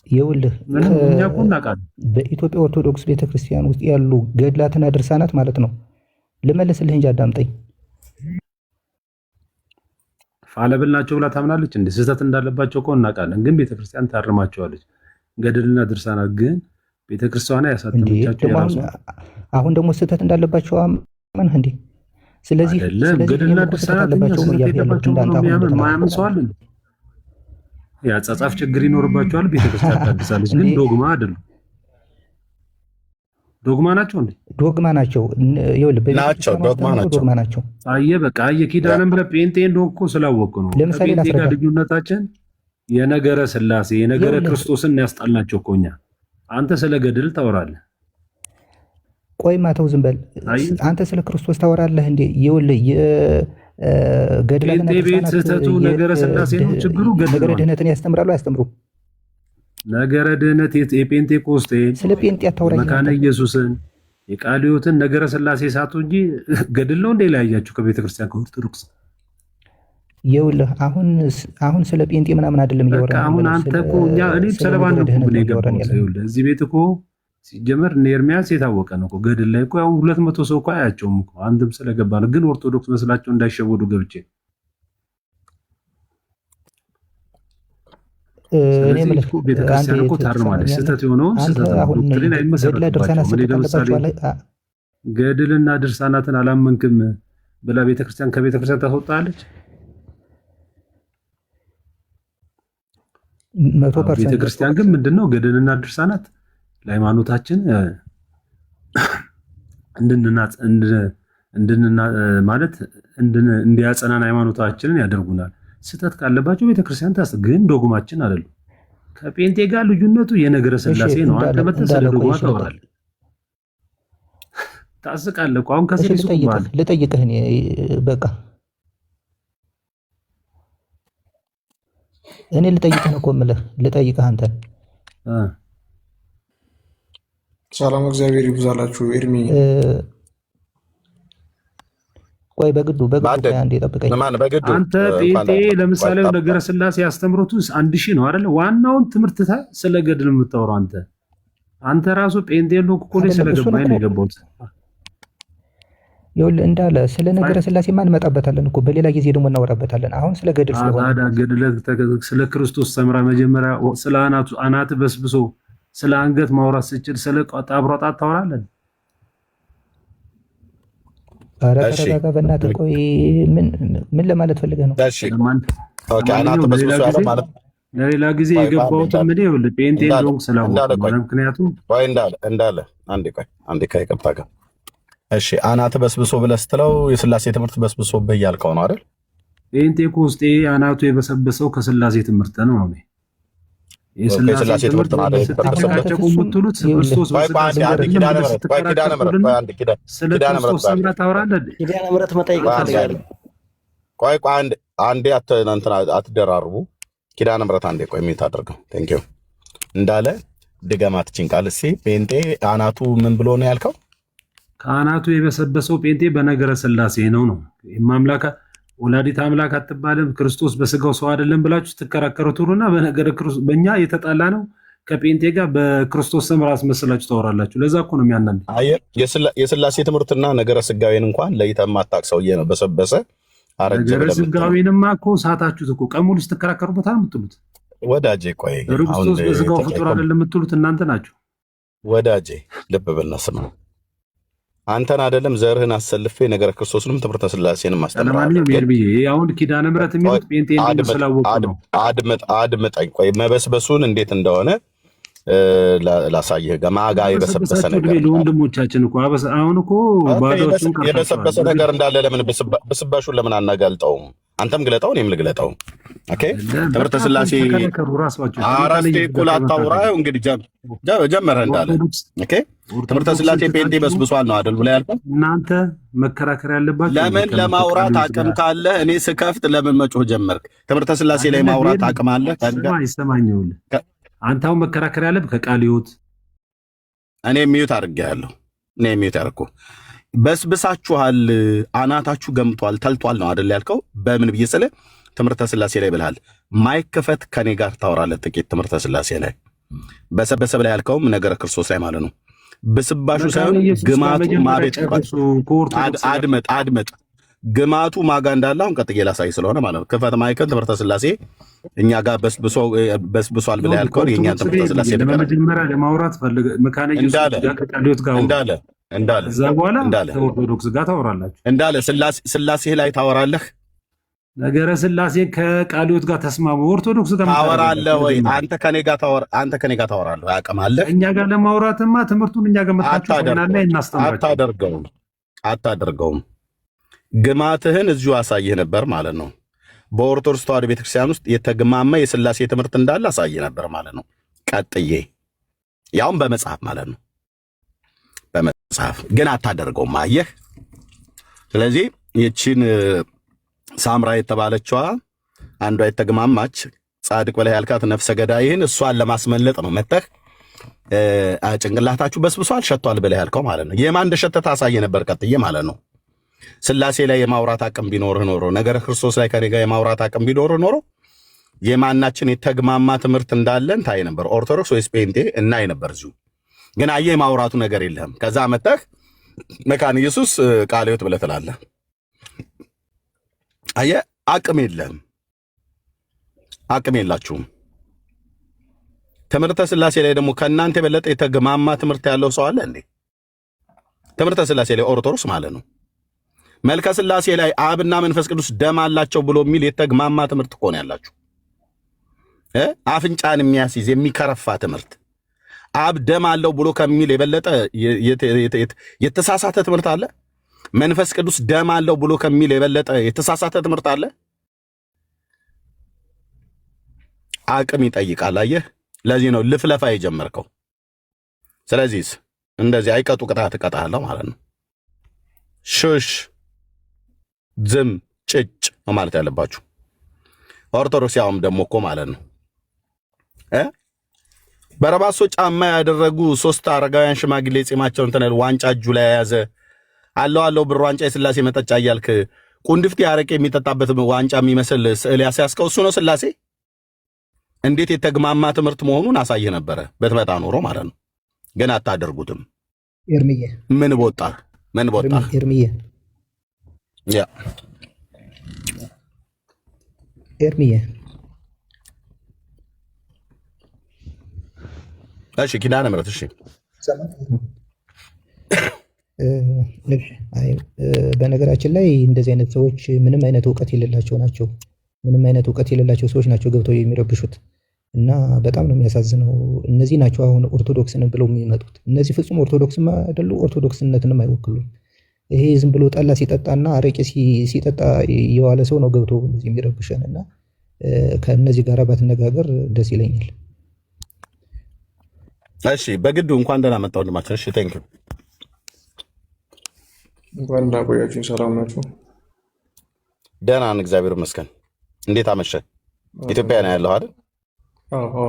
ይኸውልህ እኛ እኮ እናውቃለን። በኢትዮጵያ ኦርቶዶክስ ቤተክርስቲያን ውስጥ ያሉ ገድላትና ድርሳናት ማለት ነው። ልመልስልህ እንጂ አዳምጠኝ። ፋለብል ናቸው ብላ ታምናለች እንዴ? ስህተት እንዳለባቸው እኮ እናውቃለን፣ ግን ቤተክርስቲያን ታርማቸዋለች። ገድልና ድርሳናት ግን ቤተክርስቲያኗ ያሳተመቻቸው የራሱ። አሁን ደግሞ ስህተት እንዳለባቸው አመንህ እንዴ? ስለዚህ ገድልና ድርሳናት ማያምን ሰው አለ? የአጻጻፍ ችግር ይኖርባቸዋል። ቤተክርስቲያን ታድሳለች፣ ግን ዶግማ አይደሉም። ዶግማ ናቸው እንዴ? ዶግማ ናቸው። ዶግማ ናቸው። አየህ በቃ አየህ፣ ኪዳነ ምሕረት ጴንጤ እንደሆንኩ እኮ ስላወቅኩ ነው። ለምሳሌ ጴንጤ ጋር ልዩነታችን የነገረ ስላሴ የነገረ ክርስቶስን ያስጣልናቸው እኮ እኛ። አንተ ስለ ገድል ታወራለህ። ቆይ ማተው ዝም በል አንተ ስለ ክርስቶስ ታወራለህ እንዴ? ይኸውልህ ጴንጤ ቤት ስህተቱ ነገረ ስላሴ ነው ችግሩ። ነገረ ድህነትን ያስተምራሉ አያስተምሩም? ነገረ ድህነት የጴንጤኮስቴ ስለ ጴንጤ አታውራኝ። መካነ ኢየሱስን የቃለ ሕይወትን ነገረ ስላሴ ሳቱ እንጂ ገድል ነው እንደ ለያያችሁ ከቤተ ክርስቲያን ከኦርቶዶክስ። ይኸውልህ አሁን ስለ ጴንጤ ምናምን አይደለም እያወራን። አሁን አንተ እኮ እኔ ሰለባን ነው እኮ የገባሁት። ይኸውልህ እዚህ ቤት እኮ ሲጀመር ኤርሚያስ የታወቀ ነው እኮ ገድል ላይ እኮ ያው 200 ሰው እኮ አያቸውም እኮ አንድም ስለገባ ነው። ግን ኦርቶዶክስ መስላቸው እንዳይሸወዱ ገብቼ ቤተክርስቲያን እኮ ታርማለች። ስህተት የሆነውን ስህተት ነው። ዶክትሪን አይመሰረትባቸውም። ገድልና ድርሳናትን አላመንክም ብላ ቤተክርስቲያን ከቤተክርስቲያን ታስወጣለች። ቤተክርስቲያን ግን ምንድነው ገድልና ድርሳናት ለሃይማኖታችን እንዲያጸናን ሃይማኖታችንን ያደርጉናል። ስህተት ካለባቸው ቤተክርስቲያን ግን ዶግማችን አይደሉም። ከጴንጤ ጋር ልዩነቱ የነገረ ስላሴ ነው። አንተ መተህ ስለ ዶግማ ታወራለህ፣ ታስቃለህ እኮ። አሁን ከስልሱ ልጠይቅህ እኔ በቃ እኔ ልጠይቅህ ነው እኮ የምልህ ልጠይቅህ አንተን። ሰላም እግዚአብሔር ይብዛላችሁ። ኤርሚ ቆይ በግዱ አንዴ ጠብቀኝ። አንተ ጴንጤ ለምሳሌ ነገረ ስላሴ ያስተምሩት 1000 ነው አይደል? ዋናውን ትምህርት ስለ ገድል የምታወራው አንተ ራሱ ጴንጤ ነው እኮ ስለገባኝ ነው የገባሁት። ይኸውልህ እንዳለ ስለ ነገረ ስላሴ ማን እንመጣበታለን እኮ በሌላ ጊዜ ደግሞ እናወራበታለን። አሁን ስለ ገድል ስለሆነ ገድል ስለ ክርስቶስ ሰምራ መጀመሪያ ስለ አናት በስብሶ ስለ አንገት ማውራት ስችል ስለ ጣብሯጣት ታወራለን። ኧረ ተረጋጋ በእናትህ። ቆይ ምን ለማለት ፈልገህ ነው? ኦኬ አናት በስብሶ ያለው ማለት ለሌላ ጊዜ የገባሁት ምን ይኸውልህ ጴንጤ እንደሆንኩ ስላወቅሁ ምክንያቱም ቆይ እንዳለ አንዴ ከይቅርታ ጋር እሺ አናት በስብሶ ብለህ ስትለው የስላሴ ትምህርት በስብሶብህ እያልከው ነው አይደል? ጴንጤኮስጤ አናቱ የበሰበሰው ከስላሴ ትምህርት ነው ነው የስላሴ ትምህርት ማለት ተከታተቁ የምትሉት ክርስቶስ ኪዳነ ምሕረት መጠየቅ ፈልጋለሁ። ቆይ አንዴ አትደራርቡ። ኪዳነ ምሕረት አንዴ ቆይ ምን ታደርገው? ቴንኪው እንዳለ ድገማት ቺን ቃል እስኪ። ጴንጤ አናቱ ምን ብሎ ነው ያልከው? ከአናቱ የበሰበሰው ጴንጤ በነገረ ስላሴ ነው። ማምላካ ወላዲት አምላክ አትባልም ክርስቶስ በስጋው ሰው አይደለም ብላችሁ ስትከራከሩ ትሩና በነገረ ክርስቶስ በእኛ የተጣላ ነው ከጴንጤ ጋር በክርስቶስ ስም ራስ መስላችሁ ታወራላችሁ። ለዛ እኮ ነው የሚያናንድ። የስላሴ ትምህርትና ነገረ ስጋዌን እንኳን ለይተህ የማታውቅ ሰውዬ ነው በሰበሰ አረጀ ብለህ ነገረ ስጋዌንማ እኮ ሳታችሁት እኮ ቀን ሙሉ ስትከራከሩበት የምትሉት ወዳጄ። ቆይ ክርስቶስ በስጋው ፍጡር አይደለም የምትሉት እናንተ ናችሁ። ወዳጄ ልብ በልና ስማ። አንተን አይደለም ዘርህን አሰልፌ ነገረ ክርስቶስንም ትምህርተ ስላሴንም አስተምራለሁ። ለማንኛውም ኤርሚዬ አሁን ኪዳነ ምሕረት የሚሉት ጴንጤ እንደሆነ ስላወቁ ነው። አድምጠኝ ቆይ መበስበሱን እንዴት እንደሆነ ላሳየህ። ገማጋ የበሰበሰ ነገር ለወንድሞቻችን እኮ አሁን እኮ ባዶቹን የበሰበሰ ነገር እንዳለ ለምን ብስባሹን ለምን አናጋልጠውም? አንተም ግለጠው እኔም ልግለጠው። ኦኬ ትምህርተ ስላሴ አራስቴ እኩል አታውራ። እንግዲህ ጀመረ እንዳለ ኦኬ ትምህርተ ስላሴ ጴንጤ በስብሷል ነው አይደል ብላ ያልከው። እናንተ መከራከር ያለባችሁ ለምን ለማውራት አቅም ካለ እኔ ስከፍት ለምን መጮህ ጀመርክ? ትምህርተ ስላሴ ላይ ማውራት አቅም አለ ይሰማኛል። አንተ አሁን መከራከር ያለብህ ከቃል ሕይወት እኔ ሚዩት አድርጌያለሁ። እኔ ሚዩት ያደረኩ በስብሳችኋል፣ አናታችሁ ገምቷል፣ ተልቷል ነው አይደል ያልከው። በምን ብዬ ስለ ትምህርተ ስላሴ ላይ ብልሃል። ማይከፈት ከኔ ጋር ታወራለህ ጥቂት ትምህርተ ስላሴ ላይ በሰበሰብ ላይ ያልከውም ነገረ ክርስቶስ ላይ ማለት ነው። ብስባሹ ሳይሆን ግማቱ ማቤት አድመጥ ግማቱ ማጋ እንዳለ አሁን ቀጥዬ ላሳይ ስለሆነ ማለት ነው። ክፈት ማይከን ትምህርተ ስላሴ እኛ ጋር በስብሷል ብለህ ያልከውን የኛ ትምህርተ ስላሴ ለመጀመሪያ ለማውራት ፈልገህ መካነ ኢየሱስ ጋር ከቃልዮት ጋር እንዳለ እዛ በኋላ ከኦርቶዶክስ ጋር ታወራላችሁ። እንዳለ ስላሴ ላይ ታወራለህ። ነገረ ስላሴ ከቃልዮት ጋር ተስማሙ። ኦርቶዶክስ ጋር ታወራለህ ወይ? አንተ ከኔ ጋር ታወራለህ። አያቀማለህ። እኛ ጋር ለማውራትማ ትምህርቱን እኛ ጋር መጣችሁ እናስተምራችሁ። አታደርገውም። ግማትህን እዚሁ አሳይህ ነበር ማለት ነው። በኦርቶዶክስ ተዋሕዶ ቤተክርስቲያን ውስጥ የተግማማ የስላሴ ትምህርት እንዳለ አሳይህ ነበር ማለት ነው። ቀጥዬ ያውም በመጽሐፍ ማለት ነው። በመጽሐፍ ግን አታደርገውም። አየህ። ስለዚህ ይቺን ሳምራ የተባለችዋ አንዷ የተግማማች ጻድቅ በላይ ያልካት ነፍሰ ገዳይህን እሷን ለማስመለጥ ነው መተህ ጭንቅላታችሁ በስብሷል ሸቷል ብለህ ያልከው ማለት ነው። የማን እንደሸተተ አሳይህ ነበር ቀጥዬ ማለት ነው። ስላሴ ላይ የማውራት አቅም ቢኖርህ ኖሮ ነገረ ክርስቶስ ላይ ከኔ ጋር የማውራት አቅም ቢኖርህ ኖሮ የማናችን የተግማማ ትምህርት እንዳለን ታይ ነበር። ኦርቶዶክስ ወይስ ጴንጤ እናይ ነበር። እዚሁ ግን አየህ የማውራቱ ነገር የለህም። ከዛ መተህ መካነ ኢየሱስ ቃለ ሕይወት ብለህ ትላለህ። አየህ አቅም የለህም፣ አቅም የላችሁም። ትምህርተ ሥላሴ ላይ ደግሞ ከእናንተ የበለጠ የተገማማ ትምህርት ያለው ሰው አለ እንዴ? ትምህርተ ሥላሴ ላይ ኦርቶዶክስ ማለት ነው። መልከ ሥላሴ ላይ አብና መንፈስ ቅዱስ ደም አላቸው ብሎ የሚል የተግማማ ትምህርት እኮ ነው ያላችሁ። አፍንጫን የሚያስይዝ የሚከረፋ ትምህርት አብ ደም አለው ብሎ ከሚል የበለጠ የተሳሳተ ትምህርት አለ? መንፈስ ቅዱስ ደም አለው ብሎ ከሚል የበለጠ የተሳሳተ ትምህርት አለ? አቅም ይጠይቃል። አየህ፣ ለዚህ ነው ልፍለፋ የጀመርከው። ስለዚህ እንደዚህ አይቀጡ ቅጣት እቀጣለሁ ማለት ነው። ሹሽ ዝም ጭጭ ነው ማለት ያለባችሁ። ኦርቶዶክስ ያውም ደግሞ እኮ ማለት ነው በረባሶ ጫማ ያደረጉ 3 አረጋውያን ሽማግሌ ጺማቸውን ተነል ዋንጫ እጁ ላይ የያዘ አለው ብር ዋንጫ የሥላሴ መጠጫ እያልክ ቁንድፍት ያረቄ የሚጠጣበት ዋንጫ የሚመስል ስዕል ያስያዝከው እሱ ነው ሥላሴ። እንዴት የተግማማ ትምህርት መሆኑን አሳየ ነበረ በትመጣ ኖሮ ማለት ነው። ግን አታደርጉትም። ኤርምዬ ምን ቦጣ ኤርምዬ ያ ኤርምዬ እሺ ኪዳነ ምሕረት እሺ በነገራችን ላይ እንደዚህ አይነት ሰዎች ምንም አይነት እውቀት የሌላቸው ናቸው። ምንም አይነት እውቀት የሌላቸው ሰዎች ናቸው ገብተው የሚረብሹት እና በጣም ነው የሚያሳዝነው። እነዚህ ናቸው አሁን ኦርቶዶክስን ብለው የሚመጡት። እነዚህ ፍጹም ኦርቶዶክስም አይደሉ፣ ኦርቶዶክስነትንም አይወክሉም። ይሄ ዝም ብሎ ጠላ ሲጠጣና አረቄ ሲጠጣ የዋለ ሰው ነው ገብቶ የሚረብሸን እና ከእነዚህ ጋር ባትነጋገር ደስ ይለኛል። እሺ በግዱ እንኳን ደህና መጣ ወንድማችን። እሺ ቴንክ ዩ እንኳን ደህና ቆያችሁኝ። ሰላም ናችሁ? ደህና ነን እግዚአብሔር ይመስገን። እንዴት አመሸ? ኢትዮጵያ ነው ያለው አይደል? አዎ።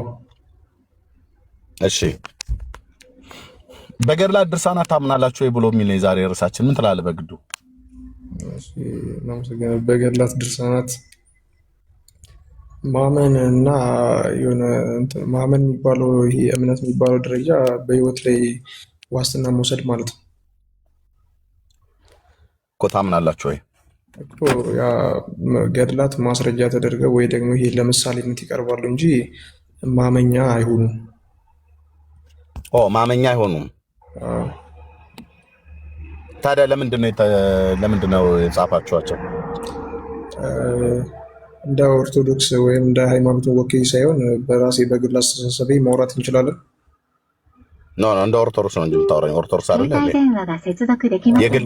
እሺ በገድላት ድርሳናት ታምናላችሁ ወይ ብሎ የሚል የዛሬ ርዕሳችን ምን ትላለህ በግዱ? እሺ በገድላት ድርሳናት ማመን እና የሆነ ማመን የሚባለው ይሄ እምነት የሚባለው ደረጃ በህይወት ላይ ዋስትና መውሰድ ማለት ነው እኮ። ታምናላችሁ ወይ እኮ? ያ ገድላት ማስረጃ ተደርገው ወይ ደግሞ ይሄ ለምሳሌነት ይቀርባሉ እንጂ ማመኛ አይሆኑም። ማመኛ አይሆኑም። ታዲያ ለምንድን ነው የጻፋችኋቸው? እንደ ኦርቶዶክስ ወይም እንደ ሃይማኖት ወኪል ሳይሆን በራሴ በግል አስተሳሰቤ ማውራት እንችላለን። እንደ ኦርቶዶክስ ነው እንጂ የምታወራኝ ኦርቶዶክስ አይደለም።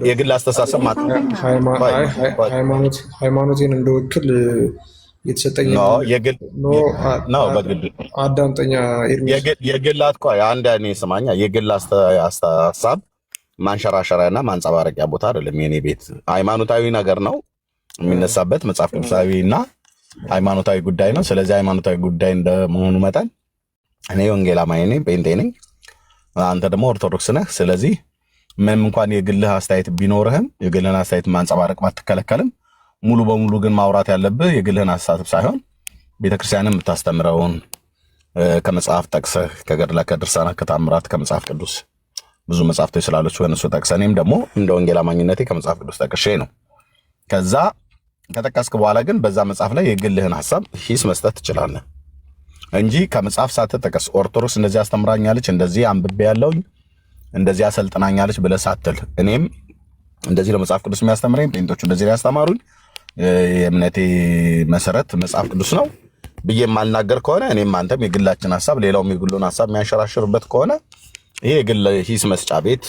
የግል አስተሳሰብ ሃይማኖቴን እንደወክል የተሰጠኝ በግል አዳምጠኛ የግላት እኮ አንድ ያኔ ስማኛ፣ የግል ሀሳብ ማንሸራሸሪያና ማንጸባረቂያ ቦታ አይደለም። የኔ ቤት ሃይማኖታዊ ነገር ነው የሚነሳበት፣ መጽሐፍ ቅዱሳዊ እና ሃይማኖታዊ ጉዳይ ነው። ስለዚህ ሃይማኖታዊ ጉዳይ እንደመሆኑ መጠን እኔ ወንጌል አማኝ ነኝ፣ ጴንጤ ነኝ፣ አንተ ደግሞ ኦርቶዶክስ ነህ። ስለዚህ ምንም እንኳን የግልህ አስተያየት ቢኖርህም የግልህን አስተያየት ማንጸባረቅ ባትከለከልም ሙሉ በሙሉ ግን ማውራት ያለብህ የግልህን አስተሳሰብ ሳይሆን ቤተክርስቲያንም የምታስተምረውን ከመጽሐፍ ጠቅሰህ ከገድላት፣ ከድርሳናት፣ ከታምራት፣ ከመጽሐፍ ቅዱስ ብዙ መጽሐፍቶች ስላለች እነሱ ጠቅሰህ እኔም ደግሞ እንደ ወንጌል አማኝነቴ ከመጽሐፍ ቅዱስ ጠቅሼ ነው። ከዛ ከጠቀስክ በኋላ ግን በዛ መጽሐፍ ላይ የግልህን ሐሳብ ሂስ መስጠት ትችላለህ እንጂ ከመጽሐፍ ሳትጠቀስ ኦርቶዶክስ እንደዚህ አስተምራኛለች፣ እንደዚህ አንብቤ ያለውኝ፣ እንደዚህ አሰልጥናኛለች ብለህ ሳትል እኔም እንደዚህ ለመጽሐፍ ቅዱስ የሚያስተምረኝ ጴንጦቹ እንደዚህ ያስተማሩኝ የእምነቴ መሰረት መጽሐፍ ቅዱስ ነው ብዬ የማልናገር ከሆነ እኔም አንተም የግላችን ሐሳብ ሌላውም የግሉን ሐሳብ የሚያንሸራሽርበት ከሆነ ይሄ የግል ሂስ መስጫ ቤት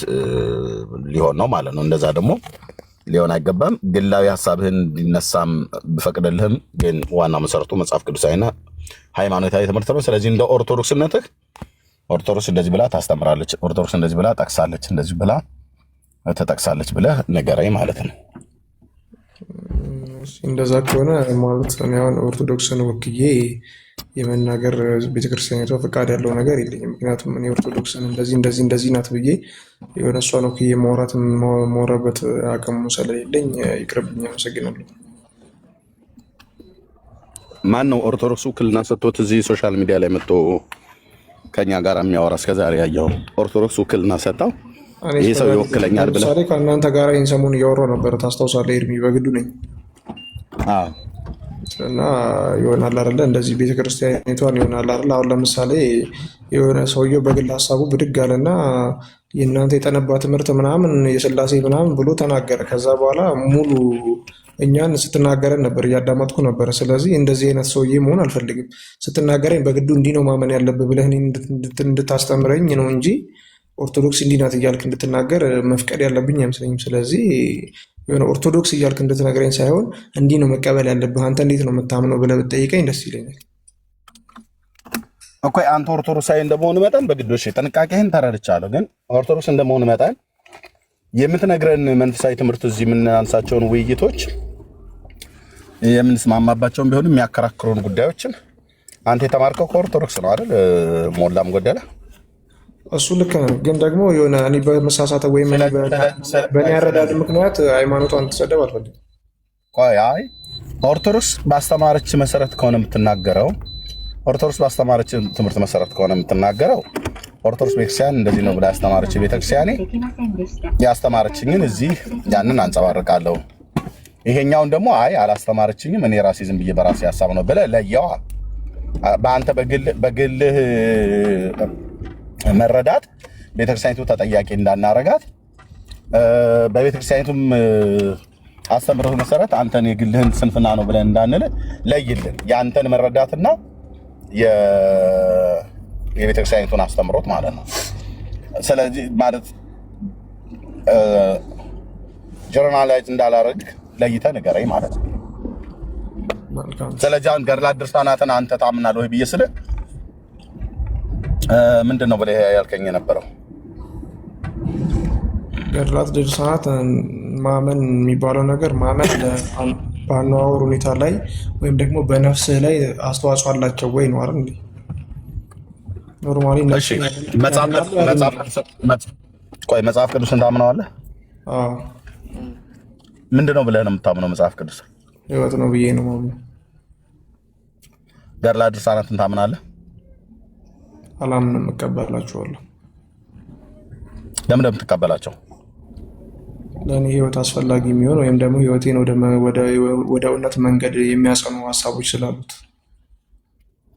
ሊሆን ነው ማለት ነው። እንደዛ ደግሞ ሊሆን አይገባም። ግላዊ ሐሳብህን እንዲነሳም ብፈቅድልህም ግን ዋና መሰረቱ መጽሐፍ ቅዱሳዊና ሃይማኖታዊ ትምህርት ነው። ስለዚህ እንደ ኦርቶዶክስነትህ ኦርቶዶክስ እንደዚህ ብላ ታስተምራለች፣ ኦርቶዶክስ እንደዚህ ብላ ጠቅሳለች፣ እንደዚህ ብላ ተጠቅሳለች ብለህ ንገረኝ ማለት ነው። እንደዛ ከሆነ ማለት እኔ አሁን ኦርቶዶክስን ወክዬ የመናገር ቤተክርስቲያኒቷ ፈቃድ ያለው ነገር የለኝም። ምክንያቱም እኔ ኦርቶዶክስን እንደዚህ ናት ብዬ የሆነ እሷን ወክዬ ማውራበት አቅሙ ስለሌለኝ ይቅርብኝ። አመሰግናለሁ። ማን ነው ኦርቶዶክስ ውክልና ሰጥቶት እዚህ ሶሻል ሚዲያ ላይ መጥቶ ከኛ ጋር የሚያወራ እስከዛሬ ያየው? ኦርቶዶክስ ውክልና ሰጣው ይሄ ሰው ይወክለኛል ብለህ? ለምሳሌ ከእናንተ ጋር ይህን ሰሞኑን እያወራሁ ነበር፣ ታስታውሳለህ? ኤርሚ በግዱ ነኝ እና ይሆናል አይደለ እንደዚህ ቤተክርስቲያኒቷን ይሆናል አይደለ። አሁን ለምሳሌ የሆነ ሰውየው በግል ሀሳቡ ብድግ አለና የእናንተ የጠነባ ትምህርት ምናምን የስላሴ ምናምን ብሎ ተናገረ። ከዛ በኋላ ሙሉ እኛን ስትናገረን ነበር፣ እያዳመጥኩ ነበር። ስለዚህ እንደዚህ አይነት ሰውዬ መሆን አልፈልግም። ስትናገረኝ በግዱ እንዲህ ነው ማመን ያለብህ ብለህ እንድታስተምረኝ ነው እንጂ ኦርቶዶክስ እንዲህ ናት እያልክ እንድትናገር መፍቀድ ያለብኝ አይመስለኝም። ስለዚህ የሆነ ኦርቶዶክስ እያልክ እንድትነግረኝ ሳይሆን እንዲህ ነው መቀበል ያለብህ፣ አንተ እንዴት ነው የምታምነው ብለህ ብትጠይቀኝ ደስ ይለኛል። እኮ አንተ ኦርቶዶክሳዊ እንደመሆኑ መጠን በግዶሽ ጥንቃቄህን ተረድቻለሁ። ግን ኦርቶዶክስ እንደመሆኑ መጠን የምትነግረን መንፈሳዊ ትምህርት እዚህ የምናንሳቸውን ውይይቶች የምንስማማባቸውን ቢሆኑ የሚያከራክሩን ጉዳዮችን አንተ የተማርከው ከኦርቶዶክስ ነው አይደል? ሞላም ጎደለ እሱ ልክ ነው። ግን ደግሞ የሆነ እኔ በመሳሳተ ወይም በእኔ አረዳድ ምክንያት ሃይማኖቷን ትሰደብ አልፈልግም። ቆይ አይ ኦርቶዶክስ ባስተማረች መሰረት ከሆነ የምትናገረው ኦርቶዶክስ ባስተማረች ትምህርት መሰረት ከሆነ የምትናገረው ኦርቶዶክስ ቤተክርስቲያን እንደዚህ ነው ብላ ያስተማረች ቤተክርስቲያኔ ያስተማረችኝን እዚህ ያንን አንጸባርቃለሁ። ይሄኛውን ደግሞ አይ አላስተማረችኝም እኔ ራሴ ዝም ብዬ በራሴ ሀሳብ ነው ብለህ ለየዋ። በአንተ በግልህ መረዳት ቤተክርስቲያኒቱ ተጠያቂ እንዳናረጋት በቤተክርስቲያኒቱም አስተምሮት መሰረት አንተን የግልህን ስንፍና ነው ብለን እንዳንል ለይልን የአንተን መረዳትና የቤተክርስቲያኒቱን አስተምሮት ማለት ነው። ስለዚህ ማለት ጀርናላይዝ እንዳላረግ ለይተህ ንገረኝ ማለት ነው። ስለዚህ አሁን ገድላት ድርሳናትን አንተ ታምናለህ ወይ ብዬ ስልህ ምንድን ነው ብለህ ያልከኝ የነበረው? ገድላት ድርሳናት ማመን የሚባለው ነገር ማመን በአነዋወር ሁኔታ ላይ ወይም ደግሞ በነፍስህ ላይ አስተዋጽኦ አላቸው ወይ ነው አይደል? ኖርማሊ መጽሐፍ ቅዱስን ታምነዋለህ? ምንድን ነው ብለህ ነው የምታምነው? መጽሐፍ ቅዱስ ህይወት ነው ብዬ ነው የማምነው። ገድላት ድርሳናትን ታምናለህ? አላምንም፣ እቀበላቸዋለሁ። ለምን እንደምትቀበላቸው? ለእኔ ህይወት አስፈላጊ የሚሆን ወይም ደግሞ ህይወቴን ወደ እውነት መንገድ የሚያጸኑ ሀሳቦች ስላሉት።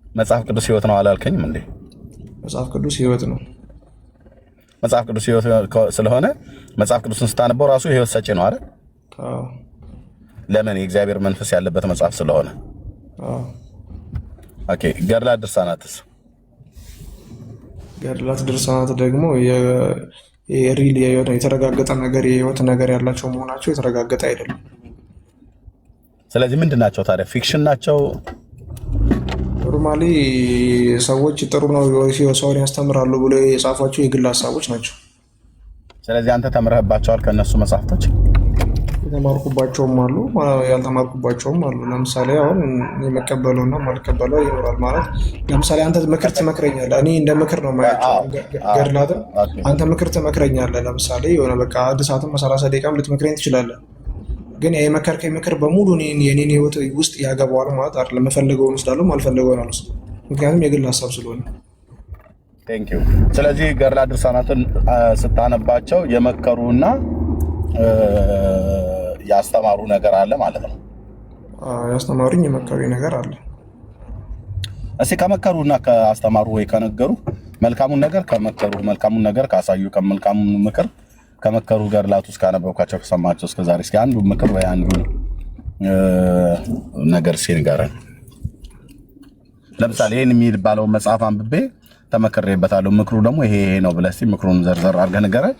መጽሐፍ ቅዱስ ህይወት ነው አላልከኝም እንዴ? መጽሐፍ ቅዱስ ህይወት ነው። መጽሐፍ ቅዱስ ህይወት ስለሆነ መጽሐፍ ቅዱስን ስታነበው ራሱ ህይወት ሰጪ ነው አይደል? ለምን? የእግዚአብሔር መንፈስ ያለበት መጽሐፍ ስለሆነ። ኦኬ። ገድላት ድርሳናትስ? ገድላት ድርሳናት ደግሞ የሪል የተረጋገጠ ነገር የህይወት ነገር ያላቸው መሆናቸው የተረጋገጠ አይደለም። ስለዚህ ምንድን ናቸው ታዲያ? ፊክሽን ናቸው? ኖርማሊ ሰዎች ጥሩ ነው ሰውን ያስተምራሉ ብሎ የጻፏቸው የግል ሀሳቦች ናቸው። ስለዚህ አንተ ተምረህባቸዋል ከእነሱ መጽሐፍቶች? የተማርኩባቸውም አሉ ያልተማርኩባቸውም አሉ። ለምሳሌ አሁን የመቀበለውና ማልቀበለው ይኖራል። ማለት ለምሳሌ አንተ ምክር ትመክረኛለህ፣ እኔ እንደ ምክር ነው የማያቸው ገድላትን። አንተ ምክር ትመክረኛለህ። ለምሳሌ የሆነ በቃ 1 ሰዓትም 30 ደቂቃም ልትመክረኝ ትችላለህ። ግን የመከርከኝ ምክር በሙሉ የኔን ህይወት ውስጥ ያገባዋል ማለት አይደለም። የምፈልገውን ወስዳለሁ፣ ማልፈልገውን አልወስድም። ምክንያቱም የግል ሀሳብ ስለሆነ። ቴንክ ዩ። ስለዚህ ገድላት ድርሳናትን ስታነባቸው የመከሩና ያስተማሩ ነገር አለ ማለት ነው። ያስተማሩኝ የመከሩኝ ነገር አለ። እስኪ ከመከሩና ከአስተማሩ ወይ ከነገሩ መልካሙን ነገር ከመከሩ መልካሙን ነገር ካሳዩ ከመልካሙን ምክር ከመከሩ ገድላት ውስጥ ካነበብካቸው ከሰማቸው እስከዛሬ እስኪ አንዱ ምክር ወይ አንዱ ነገር እስኪ ንገረን። ለምሳሌ ይሄን የሚባለው መጽሐፍ አንብቤ ተመክሬበታለሁ፣ ምክሩ ደግሞ ይሄ ነው ብለህ እስኪ ምክሩን ዘርዘር አድርገህ ንገረን።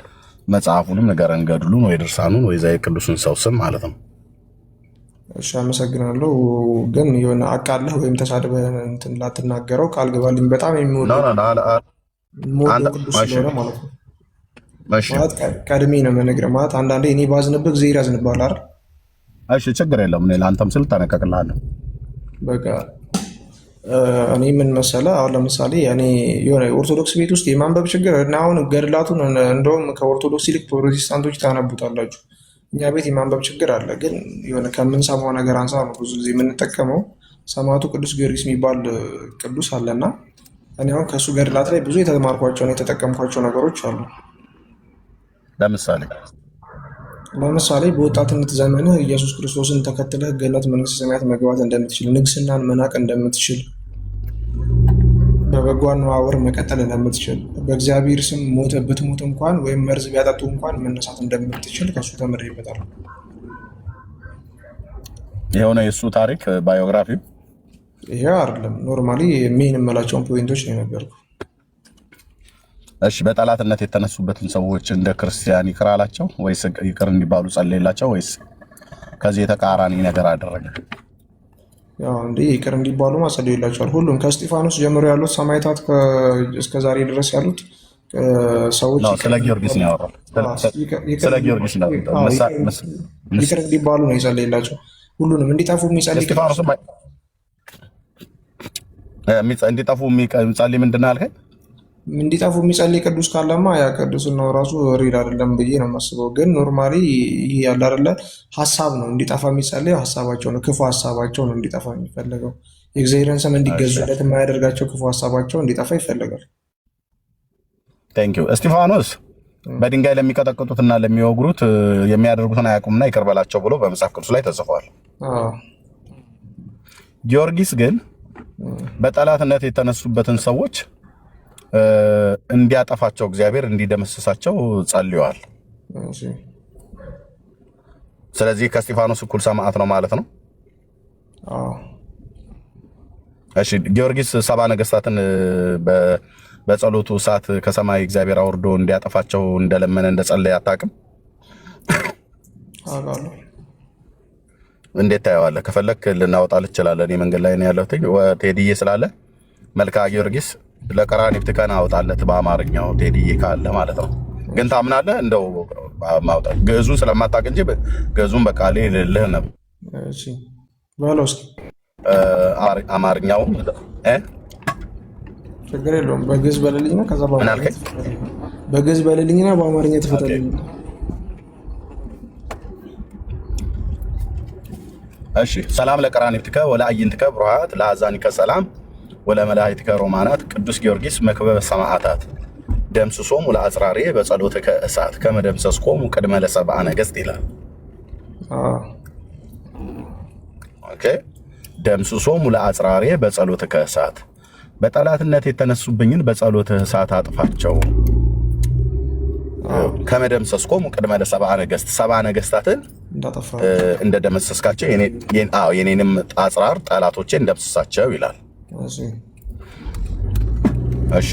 መጽሐፉንም ንገረን፣ ገድሉን ወይ ድርሳኑን ወይ ዛ የቅዱስን ሰው ስም ማለት ነው። እሺ አመሰግናለሁ። ግን የሆነ አቃለህ ወይም ተሳድበህ እንትን ላትናገረው ቃል ግባልኝ። በጣም የሚወደው ቅዱስ ስለሆነ ማለት ነው። ማለት ቀድሜ ነው የምነግርህ። ማለት አንዳንዴ እኔ ባዝንብህ ጊዜ ያዝንብሃል አይደል? እሺ ችግር የለውም። እኔ ለአንተም ስል ጠነቀቅልሃለሁ። በቃ እኔ ምን መሰለህ፣ አሁን ለምሳሌ እኔ የሆነ ኦርቶዶክስ ቤት ውስጥ የማንበብ ችግር እና አሁን ገድላቱን እንደውም ከኦርቶዶክስ ይልቅ ፕሮቴስታንቶች ታነቡታላችሁ። እኛ ቤት የማንበብ ችግር አለ። ግን የሆነ ከምንሰማው ነገር አንፃር ነው ብዙ ጊዜ የምንጠቀመው። ሰማዕቱ ቅዱስ ጊዮርጊስ የሚባል ቅዱስ አለና እኔ አሁን ከእሱ ገድላት ላይ ብዙ የተማርኳቸውን የተጠቀምኳቸው ነገሮች አሉ። ለምሳሌ በወጣትነት ዘመንህ ኢየሱስ ክርስቶስን ተከትለህ ገነት መንግሥተ ሰማያት መግባት እንደምትችል፣ ንግስናን መናቅ እንደምትችል፣ በበጎ አነዋወር መቀጠል እንደምትችል፣ በእግዚአብሔር ስም ብትሞት እንኳን ወይም መርዝ ቢያጠጡ እንኳን መነሳት እንደምትችል ከእሱ ተምሬበታለሁ። የሆነ የእሱ ታሪክ ባዮግራፊ ይሄ አይደለም። ኖርማሊ ሜን የምላቸውን ፖይንቶች ነው የነገርኩህ። እሺ፣ በጠላትነት የተነሱበትን ሰዎች እንደ ክርስቲያን ይቅር አላቸው ወይስ ይቅር እንዲባሉ ጸለየላቸው ወይስ ከዚህ የተቃራኒ ነገር አደረገ? ያው እንዴ ይቅር እንዲባሉ ማጸለየላቸዋል። ሁሉም ከእስጢፋኖስ ጀምሮ ያሉት ሰማዕታት እስከ ዛሬ ድረስ ያሉት ሰዎች ስለ ጊዮርጊስ ነው ያወራው። ስለ ጊዮርጊስ ነው ይቅር እንዲባሉ ነው የጸለየላቸው። ሁሉንም እንዲጠፉ የሚጸልይ እንዲጠፉ የሚጸልይ ምንድን ነው ያልከኝ? እንዲጠፉ የሚጸልይ ቅዱስ ካለማ ያ ቅዱስናው ራሱ ሪል አይደለም ብዬ ነው የማስበው። ግን ኖርማሊ ይህ ያለ አይደለ ሀሳብ ነው እንዲጠፋ የሚጸልየው፣ ሀሳባቸው ነው፣ ክፉ ሀሳባቸው ነው እንዲጠፋ የሚፈለገው። የእግዚአብሔርን ስም እንዲገዙለት የማያደርጋቸው ክፉ ሀሳባቸው እንዲጠፋ ይፈልጋል። ቴንክ ዩ። እስጢፋኖስ በድንጋይ ለሚቀጠቅጡትና ለሚወግሩት የሚያደርጉትን አያውቁምና ይቅር በላቸው ብሎ በመጽሐፍ ቅዱስ ላይ ተጽፏል። ጊዮርጊስ ግን በጠላትነት የተነሱበትን ሰዎች እንዲያጠፋቸው እግዚአብሔር እንዲደመስሳቸው ጸልየዋል። ስለዚህ ከእስጢፋኖስ እኩል ሰማዕት ነው ማለት ነው። እሺ፣ ጊዮርጊስ 70 ነገስታትን በጸሎቱ እሳት ከሰማይ እግዚአብሔር አውርዶ እንዲያጠፋቸው እንደለመነ እንደጸለየ አታውቅም? እንዴት ታየዋለህ? ከፈለክ ልናወጣልህ እንችላለን። የመንገድ ላይ ነው ያለው ቴዲዬ ስላለ መልክዓ ጊዮርጊስ ለቀራንዮ ትከና አውጣለት በአማርኛው ቴዲዬ ካለ ማለት ነው። ግን ታምናለህ? እንደው ማውጣት ግዕዙን ስለማታውቅ እንጂ ግዕዙን በቃ ልልህ ነው። እሺ ባለው እስኪ አማርኛው ችግር የለውም። በግዕዝ በልልኝና ከዛ በግዕዝ በልልኝና በአማርኛ ተፈተልኝ። እሺ ሰላም ለቀራንብትከ ወለአይንትከ ብሩሃት ለአዛኒከ ሰላም ወለመላእክትከ ሮማናት ቅዱስ ጊዮርጊስ መክበበ ሰማዕታት ደምስሶሙ ለአጽራሬ በጸሎትከ እሳት ከመደምሰስኮሙ ቅድመ ለሰብአ ነገሥት ይላል። ኦኬ ደምስሶሙ ለአጽራሬ በጸሎትከ እሳት በጠላትነት የተነሱብኝን በጸሎትህ እሳት አጥፋቸው። ከመደምሰስኮሙ ቅድመ ለሰብአ ነገሥት ሰብአ ነገሥታትን እንደደመሰስካቸው የኔንም አጽራር ጠላቶቼ እንደምስሳቸው ይላል። እሺ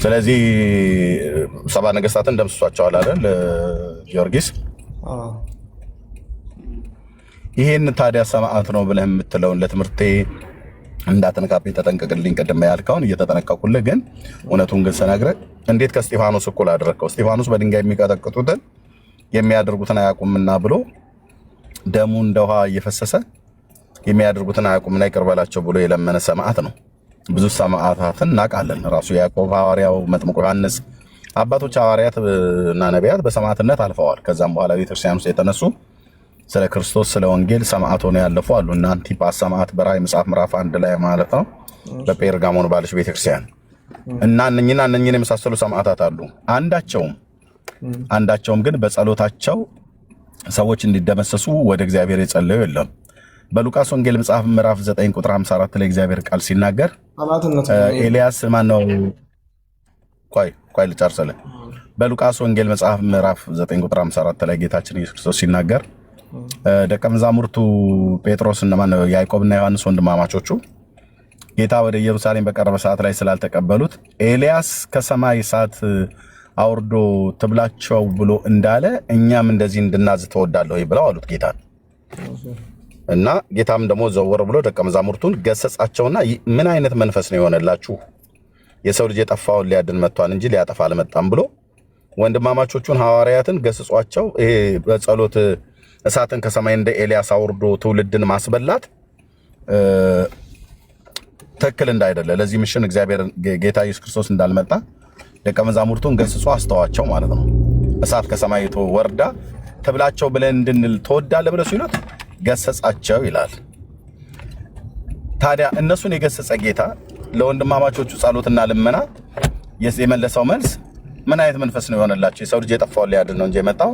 ስለዚህ ሰብአ ነገሥታትን እንደምስሷቸዋል አይደል ጊዮርጊስ? ይሄን ታዲያ ሰማዕት ነው ብለህ የምትለውን ለትምህርቴ እንዳትነካብኝ ተጠንቀቅልኝ። ቅድም ያልከውን እየተጠነቀቁልህ ግን እውነቱን ግን ስነግርህ እንዴት ከእስጢፋኖስ እኩል አደረግከው? እስጢፋኖስ በድንጋይ የሚቀጠቅጡትን የሚያደርጉትን አያውቁምና ብሎ ደሙ እንደ ውሃ እየፈሰሰ የሚያደርጉትን አያውቁምና ይቅር በላቸው ብሎ የለመነ ሰማዕት ነው። ብዙ ሰማዕታትን እናውቃለን። ራሱ ያዕቆብ ሐዋርያው፣ መጥምቁ ዮሐንስ፣ አባቶች ሐዋርያት እና ነቢያት በሰማዕትነት አልፈዋል። ከዛም በኋላ ቤተክርስቲያን ውስጥ የተነሱ ስለ ክርስቶስ ስለ ወንጌል ሰማዕት ሆነው ያለፉ አሉ። እና አንቲጳስ ሰማዕት በራዕይ መጽሐፍ ምዕራፍ 1 ላይ ማለት ነው በጴርጋሞን ባለች ቤተክርስቲያን እና እነኝን የመሳሰሉ ሰማዕታት አሉ። አንዳቸውም ግን በጸሎታቸው ሰዎች እንዲደመሰሱ ወደ እግዚአብሔር የጸለዩ የለም። በሉቃስ ወንጌል መጽሐፍ ምዕራፍ 9 ቁጥር 54 ላይ እግዚአብሔር ቃል ሲናገር ኤልያስ ማነው? ቆይ ልጨርስልህ። በሉቃስ ወንጌል መጽሐፍ ምዕራፍ 9 ቁጥር 54 ላይ ጌታችን ኢየሱስ ክርስቶስ ሲናገር ደቀ መዛሙርቱ ጴጥሮስ እና ማነው ያዕቆብና ዮሐንስ ወንድማማቾቹ ጌታ ወደ ኢየሩሳሌም በቀረበ ሰዓት ላይ ስላልተቀበሉት ኤልያስ ከሰማይ እሳት አውርዶ ትብላቸው ብሎ እንዳለ እኛም እንደዚህ እንድናዝ ተወዳለሁ ብለው አሉት ጌታ። እና ጌታም ደግሞ ዘወር ብሎ ደቀ መዛሙርቱን ገሰጻቸውና ምን አይነት መንፈስ ነው የሆነላችሁ? የሰው ልጅ የጠፋውን ሊያድን መጥቷል እንጂ ሊያጠፋ አልመጣም ብሎ ወንድማማቾቹን ሐዋርያትን ገስጿቸው ይሄ በጸሎት እሳትን ከሰማይ እንደ ኤልያስ አውርዶ ትውልድን ማስበላት ትክክል እንዳይደለ ለዚህ ሚሽን እግዚአብሔር ጌታ ኢየሱስ ክርስቶስ እንዳልመጣ ደቀ መዛሙርቱን ገስጾ አስተዋቸው ማለት ነው። እሳት ከሰማይ ወርዳ ትብላቸው ብለን እንድንል ተወዳለ ብለው ሲሉት ገሰጻቸው ይላል። ታዲያ እነሱን የገሰጸ ጌታ ለወንድማማቾቹ ጸሎትና ልመና የመለሰው መልስ ምን አይነት መንፈስ ነው የሆነላቸው? የሰው ልጅ የጠፋውን ሊያድን ነው እንጂ የመጣው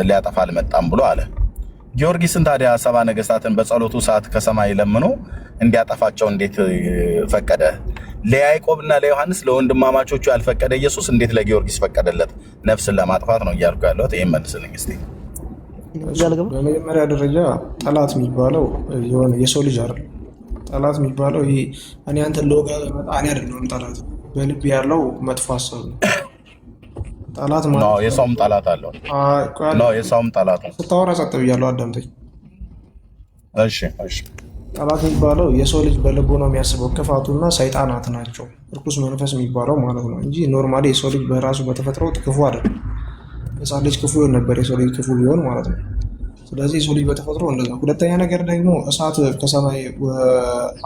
ሊያጠፋ አልመጣም ብሎ አለ። ጊዮርጊስን ታዲያ 70 ነገስታትን በጸሎቱ ሰዓት ከሰማይ ለምኖ እንዲያጠፋቸው እንዴት ፈቀደ? ለያዕቆብና ለዮሐንስ ለወንድማማቾቹ ያልፈቀደ ኢየሱስ እንዴት ለጊዮርጊስ ፈቀደለት? ነፍስን ለማጥፋት ነው እያልኩ ያለሁት። ይሄን መልስልኝ እስቲ። በመጀመሪያ ደረጃ ጠላት የሚባለው የሆነ የሰው ልጅ አይደለም። ጠላት የሚባለው ይሄ እኔ አንተን ለወጋ በመጣ እኔ አይደለም ጠላት፣ በልብ ያለው መጥፎ ሀሳብ ነው። ጠላት ማለት ነው። የሰውም ጠላት አለው ነው። የሰውም ጠላት ነው። ስታወራ ጸጥ ብያለሁ፣ አዳምጠኝ። እሺ እሺ። ጠላት የሚባለው የሰው ልጅ በልቡ ነው የሚያስበው ክፋቱና ሰይጣናት ናቸው። እርኩስ መንፈስ የሚባለው ማለት ነው እንጂ ኖርማሊ የሰው ልጅ በራሱ በተፈጥሮ ክፉ አይደለም። የሰው ልጅ ክፉ ይሆን ነበር የሰው ልጅ ክፉ ቢሆን ማለት ነው። ስለዚህ የሰው ልጅ በተፈጥሮ እንደዛ። ሁለተኛ ነገር ደግሞ እሳት ከሰማይ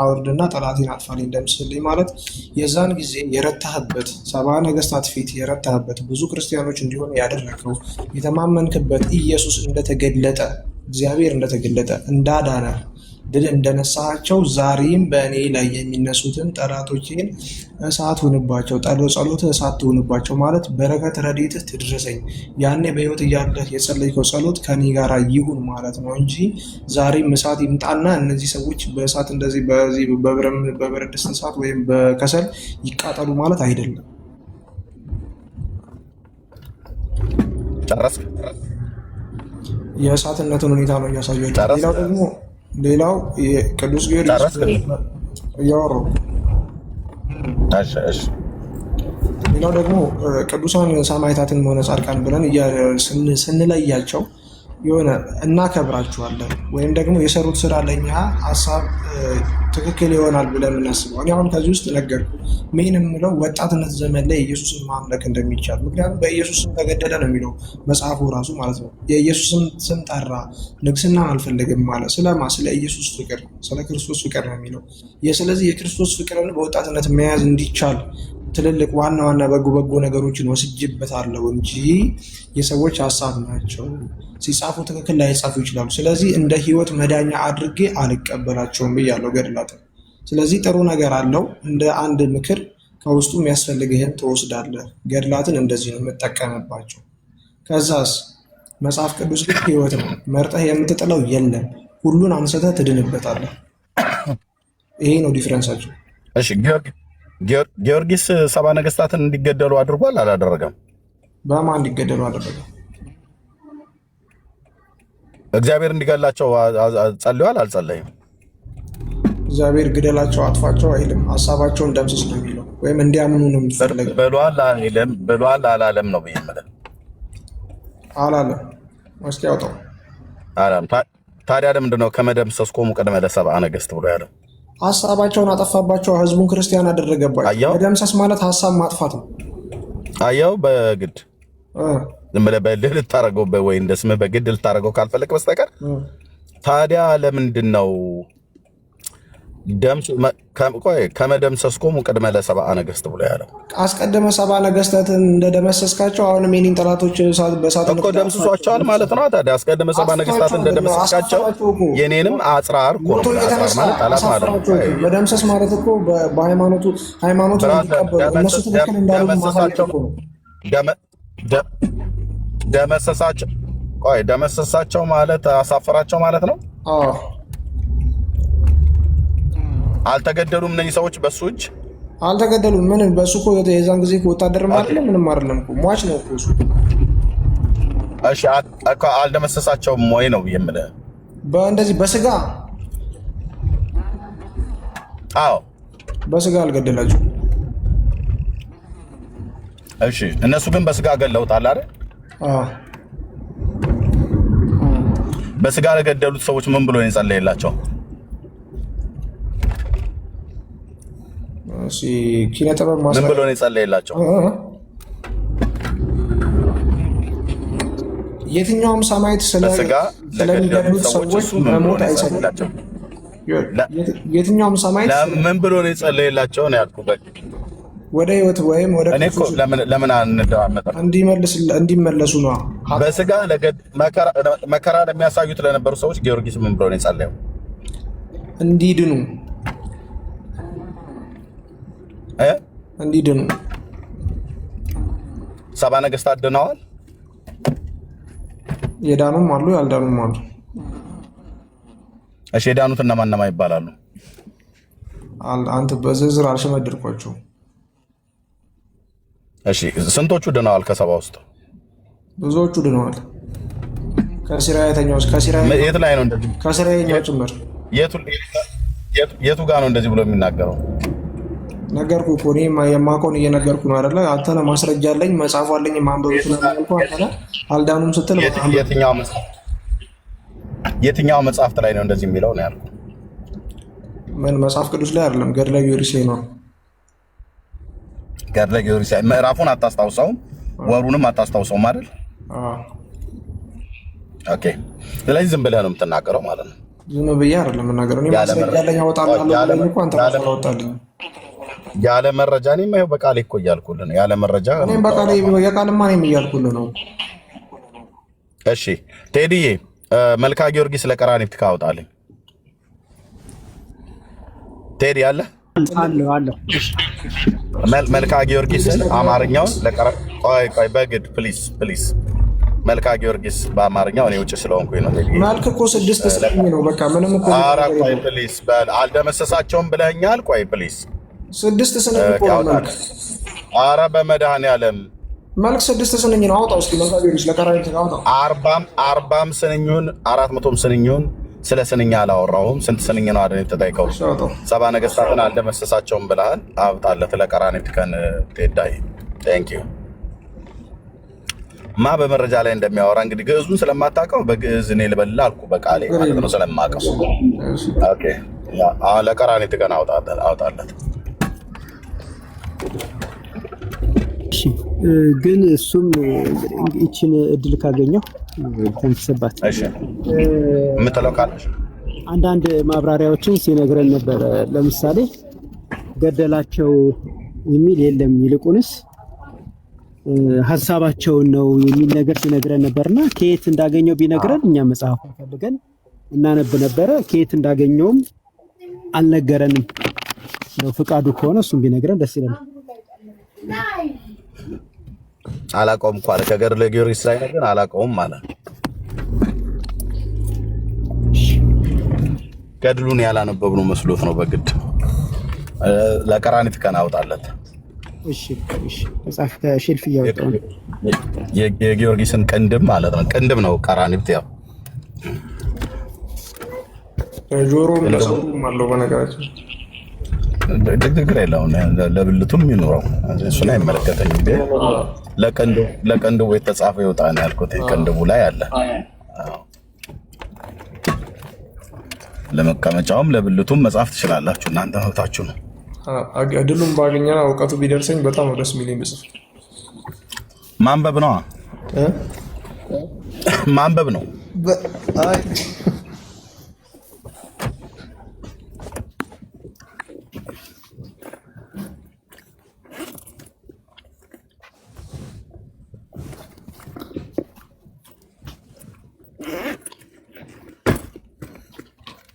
አውርድና ጠላቴን አጥፋልኝ እንደምስልኝ ማለት የዛን ጊዜ የረታህበት 70 ነገስታት ፊት የረታህበት ብዙ ክርስቲያኖች እንዲሆን ያደረገው የተማመንክበት ኢየሱስ እንደተገለጠ እግዚአብሔር እንደተገለጠ እንዳዳነ ድል እንደነሳቸው ዛሬም በእኔ ላይ የሚነሱትን ጠላቶቼን እሳት ሁንባቸው፣ ጸሎትህ እሳት ትሁንባቸው ማለት በረከት ረድኤትህ ትድረሰኝ። ያኔ በህይወት እያለህ የጸለይከው ጸሎት ከኔ ጋር ይሁን ማለት ነው እንጂ ዛሬም እሳት ይምጣና እነዚህ ሰዎች በእሳት እንደዚህ በዚህ በብረት ድስት እሳት ወይም በከሰል ይቃጠሉ ማለት አይደለም። ጨረስክ? የእሳትነትን ሁኔታ ነው እያሳያቸው። ሌላው ደግሞ ሌላው ቅዱስ ጊዮርጊስ እያወራሁ ሌላው ደግሞ ቅዱሳን ሰማዕታትን ሆነ ጻድቃን ብለን ስንለያቸው የሆነ እናከብራቸዋለን ወይም ደግሞ የሰሩት ስራ ለኛ ሀሳብ ትክክል ይሆናል ብለን የምናስበው። እኔ አሁን ከዚህ ውስጥ ነገርኩ ሜን የምለው ወጣትነት ዘመን ላይ ኢየሱስን ማምለክ እንደሚቻል፣ ምክንያቱም በኢየሱስ ስም ተገደለ ነው የሚለው መጽሐፉ ራሱ ማለት ነው። የኢየሱስን ስም ጠራ፣ ንግስና አልፈልግም ማለት ስለማ ስለ ኢየሱስ ፍቅር ስለ ክርስቶስ ፍቅር ነው የሚለው። ስለዚህ የክርስቶስ ፍቅርን በወጣትነት መያዝ እንዲቻል ትልልቅ ዋና ዋና በጎ ነገሮችን ወስጅበታለሁ እንጂ የሰዎች ሀሳብ ናቸው። ሲጻፉ ትክክል ላይጻፉ ይችላሉ። ስለዚህ እንደ ህይወት መዳኛ አድርጌ አልቀበላቸውም ብያለሁ ገድላትን። ስለዚህ ጥሩ ነገር አለው። እንደ አንድ ምክር ከውስጡ የሚያስፈልግህን ትወስዳለህ። ገድላትን እንደዚህ ነው የምጠቀምባቸው። ከዛስ መጽሐፍ ቅዱስ ግን ህይወት ነው። መርጠህ የምትጥለው የለም። ሁሉን አንስተህ ትድንበታለህ። ይሄ ነው ዲፍረንሳቸው። እሺ ጊዮርጊስ 70 ነገስታትን እንዲገደሉ አድርጓል አላደረገም? በማን እንዲገደሉ አደረገ? እግዚአብሔር እንዲገላቸው ጸልዋል አልጸለይም? እግዚአብሔር ግደላቸው አጥፋቸው አይልም። ሀሳባቸውን ደምስስ ነው የሚለው፣ ወይም እንዲያምኑ ነው የሚፈልገው። በሏል አላለም ነው ብዬ የምልህ። አላለም። እስኪ ያውጣው። ታዲያ ለምንድን ነው ከመደምሰስኮሙ ቅድመ ለ70 ነገስት ብሎ ያለው? ሀሳባቸውን አጠፋባቸው፣ ህዝቡን ክርስቲያን አደረገባቸው። መደምሰስ ማለት ሀሳብ ማጥፋት ነው። አየው በግድ ዝም ብለህ በልህ ልታረገው ወይ እንደ ስምህ በግድ ልታረገው ካልፈለግ በስተቀር ታዲያ ለምንድን ነው ከመደምሰስኮሙ ቅድመ ለ70 ነገስት ብሎ ያለው? አስቀድመ 70 ነገስታትን እንደደመሰስካቸው አሁን ሜኒን ጠላቶች በሳት እኮ ደምስሷቸዋል ማለት ነው። ታዲያ አስቀድመ 70 ነገስታትን እንደደመሰስካቸው የኔንም አጽራር እኮ ነው ማለት ጠላት ማለት ነው። መደምሰስ ማለት እኮ በሃይማኖቱ እንዲቀበሉ እነሱ ትክክል እንዳሉ ማሳየት እኮ ነው። ደመሰሳቸው ማለት አሳፈራቸው ማለት ነው። አልተገደሉም እነዚህ ሰዎች በሱ እጅ አልተገደሉም። ምን በሱ እኮ የዛን ጊዜ ወታደር አይደለም ምንም አይደለም እኮ ሟች ነው እኮ እሱ። እሺ አልደመሰሳቸውም ወይ ነው የምልህ? በእንደዚህ በስጋ አዎ በስጋ አልገደላቸው። እሺ እነሱ ግን በስጋ ገለውታል አይደል? በስጋ ለገደሉት ሰዎች ምን ብሎ ነው የጸለየላቸው? ኪነ ጥበብ ምን ብሎ ነው የጸለየላቸው? የትኛውም ሰማዕት ስለሚገድሉት ሰዎች መሞት አይጸልይላቸው። የትኛውም ሰማዕት ምን ብሎ ነው የጸለየላቸው ነው ያልኩህ። ወደ ህይወት ወይም ወደ ለምን አንደማመጣም እንዲመለሱ ነው። በስጋ መከራ ለሚያሳዩት ለነበሩ ሰዎች ጊዮርጊስ ምን ብሎ ነው የጸለየው? እንዲድኑ እንዲድኑ ሰባ ነገስታት ድነዋል። የዳኑም አሉ ያልዳኑም አሉ። እሺ የዳኑት እነማን ይባላሉ? አንተ በዝርዝር አልሸመደድኳቸውም። እሺ ስንቶቹ ድነዋል? ከሰባ ውስጥ ብዙዎቹ ድነዋል። ከሲራያተኛው የት ላይ ነው እንደዚህ? ከሲራያኛው ጭምር የቱ ጋር ነው እንደዚህ ብሎ የሚናገረው? ነገርኩ እኮ እኔ የማውቀውን እየነገርኩ ነው አይደለ? አንተ ነህ ማስረጃ አለኝ መጽሐፉ አለኝ ማንበብ ስለማልኩ አንተ ነህ አልዳኑም ስትል የትኛው መጽሐፍት ላይ ነው እንደዚህ የሚለው ነው ያልኩት? ምን መጽሐፍ ቅዱስ ላይ አይደለም፣ ገድለ ጊዮርጊስ ነው። ገድለ ጊዮርጊስ ምዕራፉን አታስታውሰውም? ወሩንም አታስታውሰውም አይደል? ኦኬ። ስለዚህ ዝም ብለህ ነው የምትናገረው ማለት ነው። ዝም ብዬ አይደለም የምናገረው። እኔ ማስረጃ አለኝ አወጣለሁ ብለህ እኮ አንተ ራስህ አወጣልኝ። ያለ መረጃ እኔማ ይኸው በቃሌ እኮ እያልኩልህ ነው። ያለ መረጃ እኔም በቃሌ የቃልማ እኔም እያልኩልህ ነው። እሺ ቴዲዬ መልካ ጊዮርጊስ ለቀራንዮ ትካወጣለኝ። ቴዲ አለ አለ መልካ ጊዮርጊስን አማርኛውን ቆይ በግድ ፕሊዝ መልካ ጊዮርጊስ በአማርኛው እኔ ውጭ ስለሆንኩኝ ነው። መልክ እኮ 6 ስንኝ ነው በቃ ምንም እኮ። ኧረ ቆይ ፕሊዝ አልደመሰሳቸውም ብለኸኛል። ቆይ ፕሊዝ 6 ስንኝ እኮ ነው መልክ። ኧረ በመድኃኒዓለም መልክ 6 ስንኝ ነው። አውጣው እስኪ መልካ ጊዮርጊስ ለቀራንዮ አውጣው። 40ም ስንኙን 400ም ስንኙን ስለ ስንኛ አላወራሁም። ስንት ስንኝ ነው አይደል የተጠይቀው? ሰባ ነገስታትን አልደመሰሳቸውም ብለሃል። አብጣለት ለቀራንዮ ቴዳይ ቴንክ ዩ ማ በመረጃ ላይ እንደሚያወራ እንግዲህ ግዕዙን ስለማታውቀው በግዕዝ እኔ ልበልህ አልኩ በቃሌ ማለት ነው ስለማውቀው። ኦኬ ለቀራንዮ አውጣለት። እሺ ግን እሱም ይችን እድል ካገኘው ተንፍስባት። እሺ የምትለው ካለሽ አንዳንድ ማብራሪያዎችን ሲነግረን ነበር። ለምሳሌ ገደላቸው የሚል የለም፣ ይልቁንስ ሀሳባቸውን ነው የሚል ነገር ሲነግረን ነበርና ከየት እንዳገኘው ቢነግረን እኛ መጽሐፍ ፈልገን እናነብ ነበረ። ከየት እንዳገኘውም አልነገረንም። ነው ፍቃዱ ከሆነ እሱም ቢነግረን ደስ ይላል። አላውቀውም እኮ አለ። ከገድለ ጊዮርጊስ ላይ ግን አላውቀውም አለ። ገድሉን ያላነበብነው መስሎት ነው በግድ ለቀራንዮ አውጣለት። እሺ መጽሐፍ ከሼልፍ እያወጣሁ ነው። የጊዮርጊስን ቅንድም ማለት ነው። ቅንድም ነው ቀራንዮ ያው ጆሮ ለሰውም አለው በነገራችን ድግግር የለውም። ለብልቱም ይኖረው እሱን አይመለከተኝም። ግን ለቀንድቡ የተጻፈ ይወጣ ነው ያልኩት። ቀንድቡ ላይ አለ። ለመቀመጫውም ለብልቱም መጻፍ ትችላላችሁ እናንተ መብታችሁ ነው። እድሉም ባገኘና እውቀቱ ቢደርሰኝ በጣም ነው ደስ የሚለኝ። ብጽፍ ማንበብ ነው ማንበብ ነው።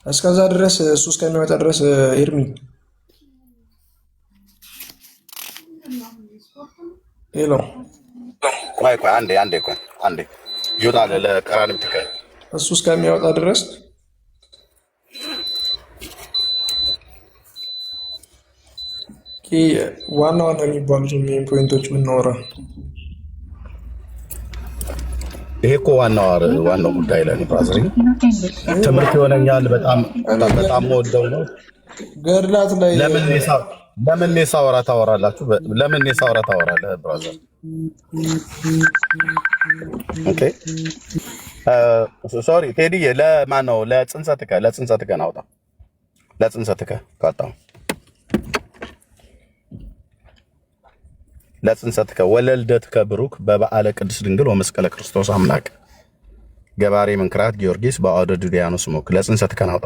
እስከዛ ድረስ እሱ እስከሚመጣ ድረስ ኤርሚ ሄሎ ቆይ አንዴ ይወጣል ለቀራንዮ እሱ እስከሚያወጣ ድረስ ዋና የሚባሉት ሜን ፖይንቶች ምናወራ። ይሄ እኮ ዋናው ጉዳይ ላይ ነው። ብራዘር ትምህርት ይሆነኛል። በጣም ወደው ነው ገድላት ላይ ለምን ሳወራ ታወራላችሁ? ለምን ሳወራ ታወራለህ ብራዘር? ኦኬ ሶሪ ቴዲዬ፣ ለማን ነው ለጽንሰትከ ናውጣ። ለጽንሰትከ ካጣው ለጽንሰትከ ወለልደትከ ብሩክ በበዓለ ቅድስት ድንግል ወመስቀለ ክርስቶስ አምላክ ገባሬ መንክራት ጊዮርጊስ በአውደ ዱዲያኖስ ሞክ ለጽንሰትከ ናውጣ።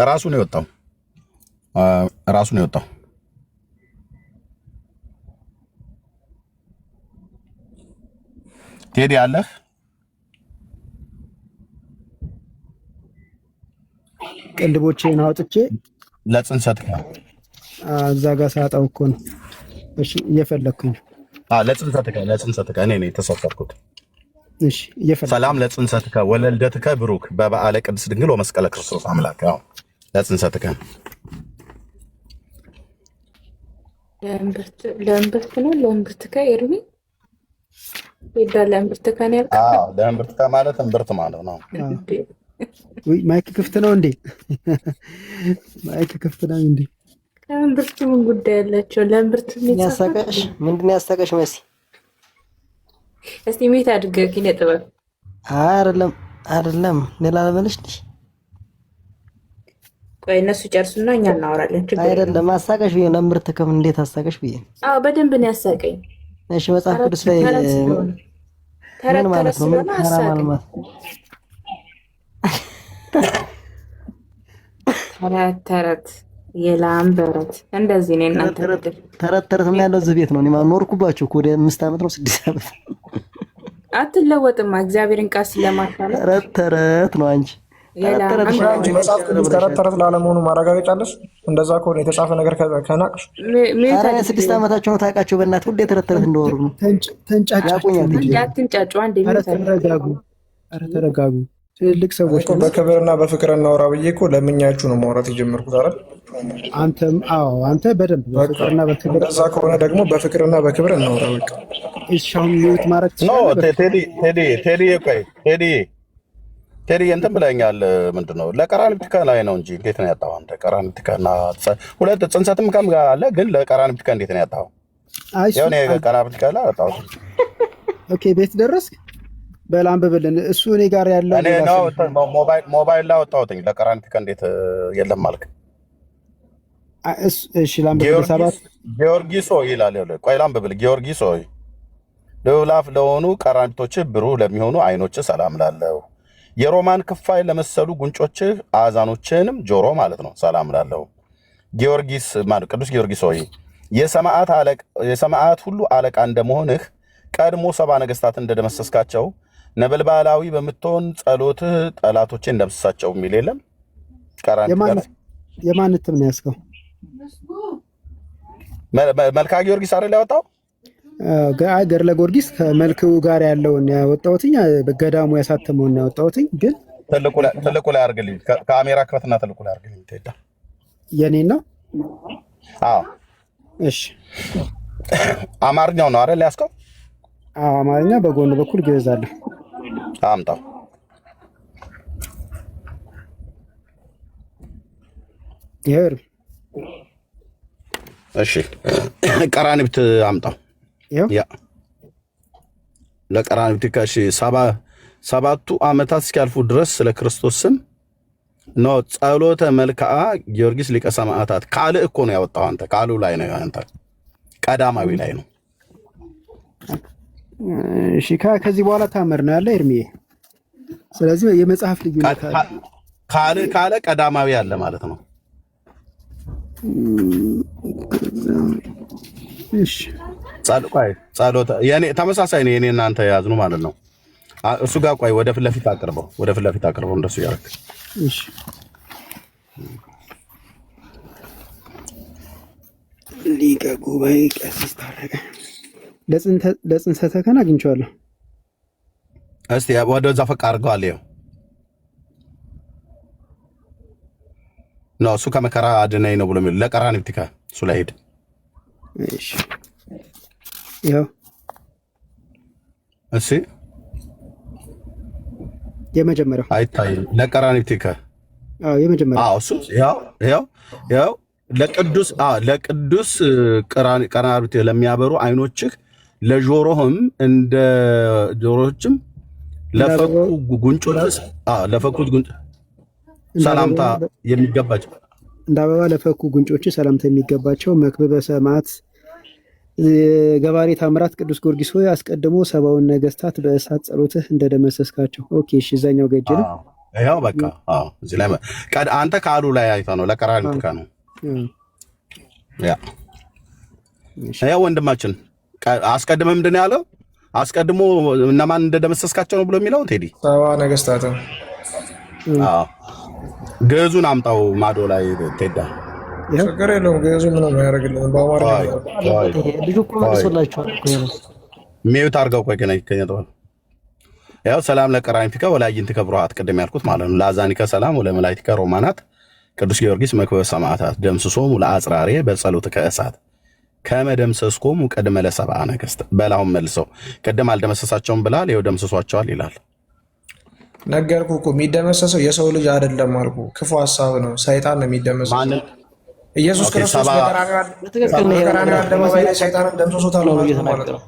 ራሱ ነው የወጣው። ቴዲ አለህ? ቅንድቦቼን አውጥቼ ለጽንሰትከ እዛ ጋር ሳጣው እኮ ነው። እሺ እየፈለኩኝ ነው። ለጽንሰትከ እኔ ነኝ የተሳሳትኩት። እሺ እየፈለኩ ሰላም ለጽንሰትከ ወለልደትከ ብሩክ በበዓለ ቅድስት ድንግል ወመስቀለ ክርስቶስ አምላክ። አዎ ለጽንሰትከ ለእምብርት ነው ለእምብርትከ ኤርሚ ይባል ለእምብርትከ ነው ያልከው? አዎ ለእምብርትከ ማለት እምብርት ማለት ነው። ወይ ማይክ ክፍት ነው እንዴ? ማይክ ክፍት ነው እንዴ? ለእምብርት ምን ጉዳይ ያላቸው? ለእምብርት ያሳቀሽ ምንድን ያሳቀሽ መሲ? እስቲ ሜት አድርገህ ኪነ ጥበብ አይደለም ሌላ ለበለሽ ልጅ ቆይ እነሱ ጨርሱና እኛ እናወራለን። ችግር አይደለም አሳቀሽ ብዬ ለምርት ከም እንዴት አሳቀሽ ብዬ። አዎ በደንብ ነው ያሳቀኝ። እሺ መጽሐፍ ቅዱስ ላይ ምን ማለት ነው? ምን ተራ ማለት ተረት የላም በረት እንደዚህ ነው። እናንተ ተረት ያለው እዚህ ቤት ነው። እኔ ኖርኩባቸው እኮ ወደ 5 ዓመት ነው 6 ዓመት። አትለወጥማ እግዚአብሔርን ቃል ስለማታለህ ተረት ነው አንቺ መጽሐፍ ቅዱስ ተረት ላለመሆኑ ማረጋገጫ አለሽ? እንደዛ ከሆነ የተጻፈ ነገር ከናቅሽ 6 ዓመታቸው ነው ታውቃቸው። በእናትህ ሁሌ ተረት እንደወሩ ነው። አትንጫጩ። አንዴ ተረጋጉ። ትልልቅ ሰዎች በክብርና በፍቅር እናወራ ብዬ እኮ ለምኛችሁ ነው ማውራት የጀመርኩት አይደል? አንተ በደንብ በፍቅርና በክብር። እንደዛ ከሆነ ደግሞ በፍቅርና በክብር እናወራ በቃ። እሻውን ሚዩት ማድረግ ቴዲ እንትን ብለኛል። ምንድነው ለቀራንብትከ ላይ ነው እንጂ እንዴት ነው ያጣው አንተ? ቀራንብትከና ሁለት ጽንሰትም ከም ጋር አለ፣ ግን ለቀራንብትከ እንዴት ነው ያጣው? ያው ነው ቀራንብትከ ላይ ያጣው። ኦኬ ቤት ደረስክ? በላንብብልን። እሱ እኔ ጋር ያለው እኔ ነው ሞባይል ላይ አወጣሁትኝ። ለቀራንብትከ እንዴት የለም ማልክ? እሺ ላንብብል። 7 ጊዮርጊስ ሆይ ይላል። ቆይ ላንብብል። ጊዮርጊስ ሆይ ለውላፍ ለሆኑ ቀራንብቶች ብሩህ ለሚሆኑ አይኖች ሰላም ላለው የሮማን ክፋይ ለመሰሉ ጉንጮች አዛኖችንም ጆሮ ማለት ነው ሰላም ላለው ጊዮርጊስ ማለት ቅዱስ ጊዮርጊስ ሆይ የሰማዕት ሁሉ አለቃ እንደመሆንህ ቀድሞ 70 ነገስታት እንደደመሰስካቸው ነበልባላዊ በምትሆን ጸሎትህ ጠላቶችን እንደምሰሳቸው የሚል የለም። የማን እትም ነው ያስከው? መልካ ጊዮርጊስ አይደል ያወጣው? ገድለ ጊዮርጊስ ከመልክው ጋር ያለውን ያወጣሁትኝ በገዳሙ ያሳተመውን ያወጣሁትኝ። ግን ትልቁ ላይ አድርግልኝ። ካሜራ ክፈትና ትልቁ ላይ አድርግልኝ። ትሄዳ የኔን ነው? አዎ እሺ። አማርኛው ነው አይደል ያስከው? አዎ አማርኛ በጎን በኩል ግዕዝ አለ። አምጣው። ይሄር እሺ ቀራንብት አምጣው። ያ ለቀራንብትከ እሺ 7 ዓመታት እስኪያልፉ ድረስ ስለ ክርስቶስ ስም ነው ጸሎተ መልክዓ ጊዮርጊስ ሊቀ ሰማዕታት። ቃል እኮ ነው ያወጣው አንተ። ቃሉ ላይ ነው አንተ ቀዳማዊ ላይ ነው። እሺ ከዚህ በኋላ ታመር ነው ያለ ኤርሚዬ። ስለዚህ የመጽሐፍ ልዩነት ካለ ቀዳማዊ አለ ማለት ነው። እሺ ጸሎተ የኔ ተመሳሳይ ነው። የኔ እናንተ ያዝኑ ማለት ነው። እሱ ጋር ቆይ ወደ ፊት ለፊት አቅርበው እንደሱ ያርክ። እሺ ሊቀ ጉባኤ ቀሲስ ታረቀ ለጽንሰትከን አግኝቼዋለሁ። እስቲ ወደዛ ፈቅ አድርገው አለ ነው እሱ ከመከራ አድነኝ ነው ብሎ የሚለው ለቀራንብትከ እሱ ላይ ሄድ። እሺ ያው እሺ የመጀመሪያው አይታይም። ለቀራንብትከ የመጀመሪያው እሱ ያው ለቅዱስ ቀራንብት ለሚያበሩ አይኖችህ ለጆሮህም እንደ ጆሮችም ለፈኩ ጉንጮች ሰላምታ የሚገባቸው እንደ አበባ ለፈኩ ጉንጮች ሰላምታ የሚገባቸው መክብበ ሰማዕት ገባሬ ታምራት ቅዱስ ጊዮርጊስ ሆይ አስቀድሞ 70 ነገስታት በእሳት ጸሎትህ እንደደመሰስካቸው። ኦኬ እሺ እዛኛው ገጅ ነው ያው በቃ እዚህ ላይ አንተ ካሉ ላይ አይተህ ነው ለቀራንብትከ ነው። ያው ወንድማችን አስቀድመ ምንድን ነው ያለው? አስቀድሞ እነማን እንደደመሰስካቸው ነው ብሎ የሚለው ቴዲ 70 ነገስታት። ግዕዙን አምጣው ማዶ ላይ ቴዳ ችግር የለውም። ግዕዙ ምንም አያደርግልንም። በአማርኛ ልጁ እኮ መልሶላችኋል እኮ ነው። ሚዩት አድርገው ቆይ ከነይከኛው ያው ሰላም ለቀራንፊከ ወላይንቲከ ብሩሃት ቅድም ያልኩት ማለት ነው። ለአዛኒከ ሰላም ወለመላእክቲከ ሮማናት ቅዱስ ጊዮርጊስ መክበበ ሰማዕታት ደምስሶሙ ለአጽራሬ በጸሎትከ እሳት ከመደምሰስኮሙ ቀድመ ለሰብአ ነገሥት በላሁን መልሰው ቅድም አልደመሰሳቸውም ብላል። ይኸው ደምስሷቸዋል ይላል። ነገርኩ እኮ የሚደመሰሰው የሰው ልጅ አይደለም አልኩ። ክፉ ሐሳብ ነው፣ ሰይጣን ነው የሚደመሰሰው። ኢየሱስ ክርስቶስ በቀራንዮ አደባባይ ላይ ሰይጣንን ደምስሶታል ማለት ነው።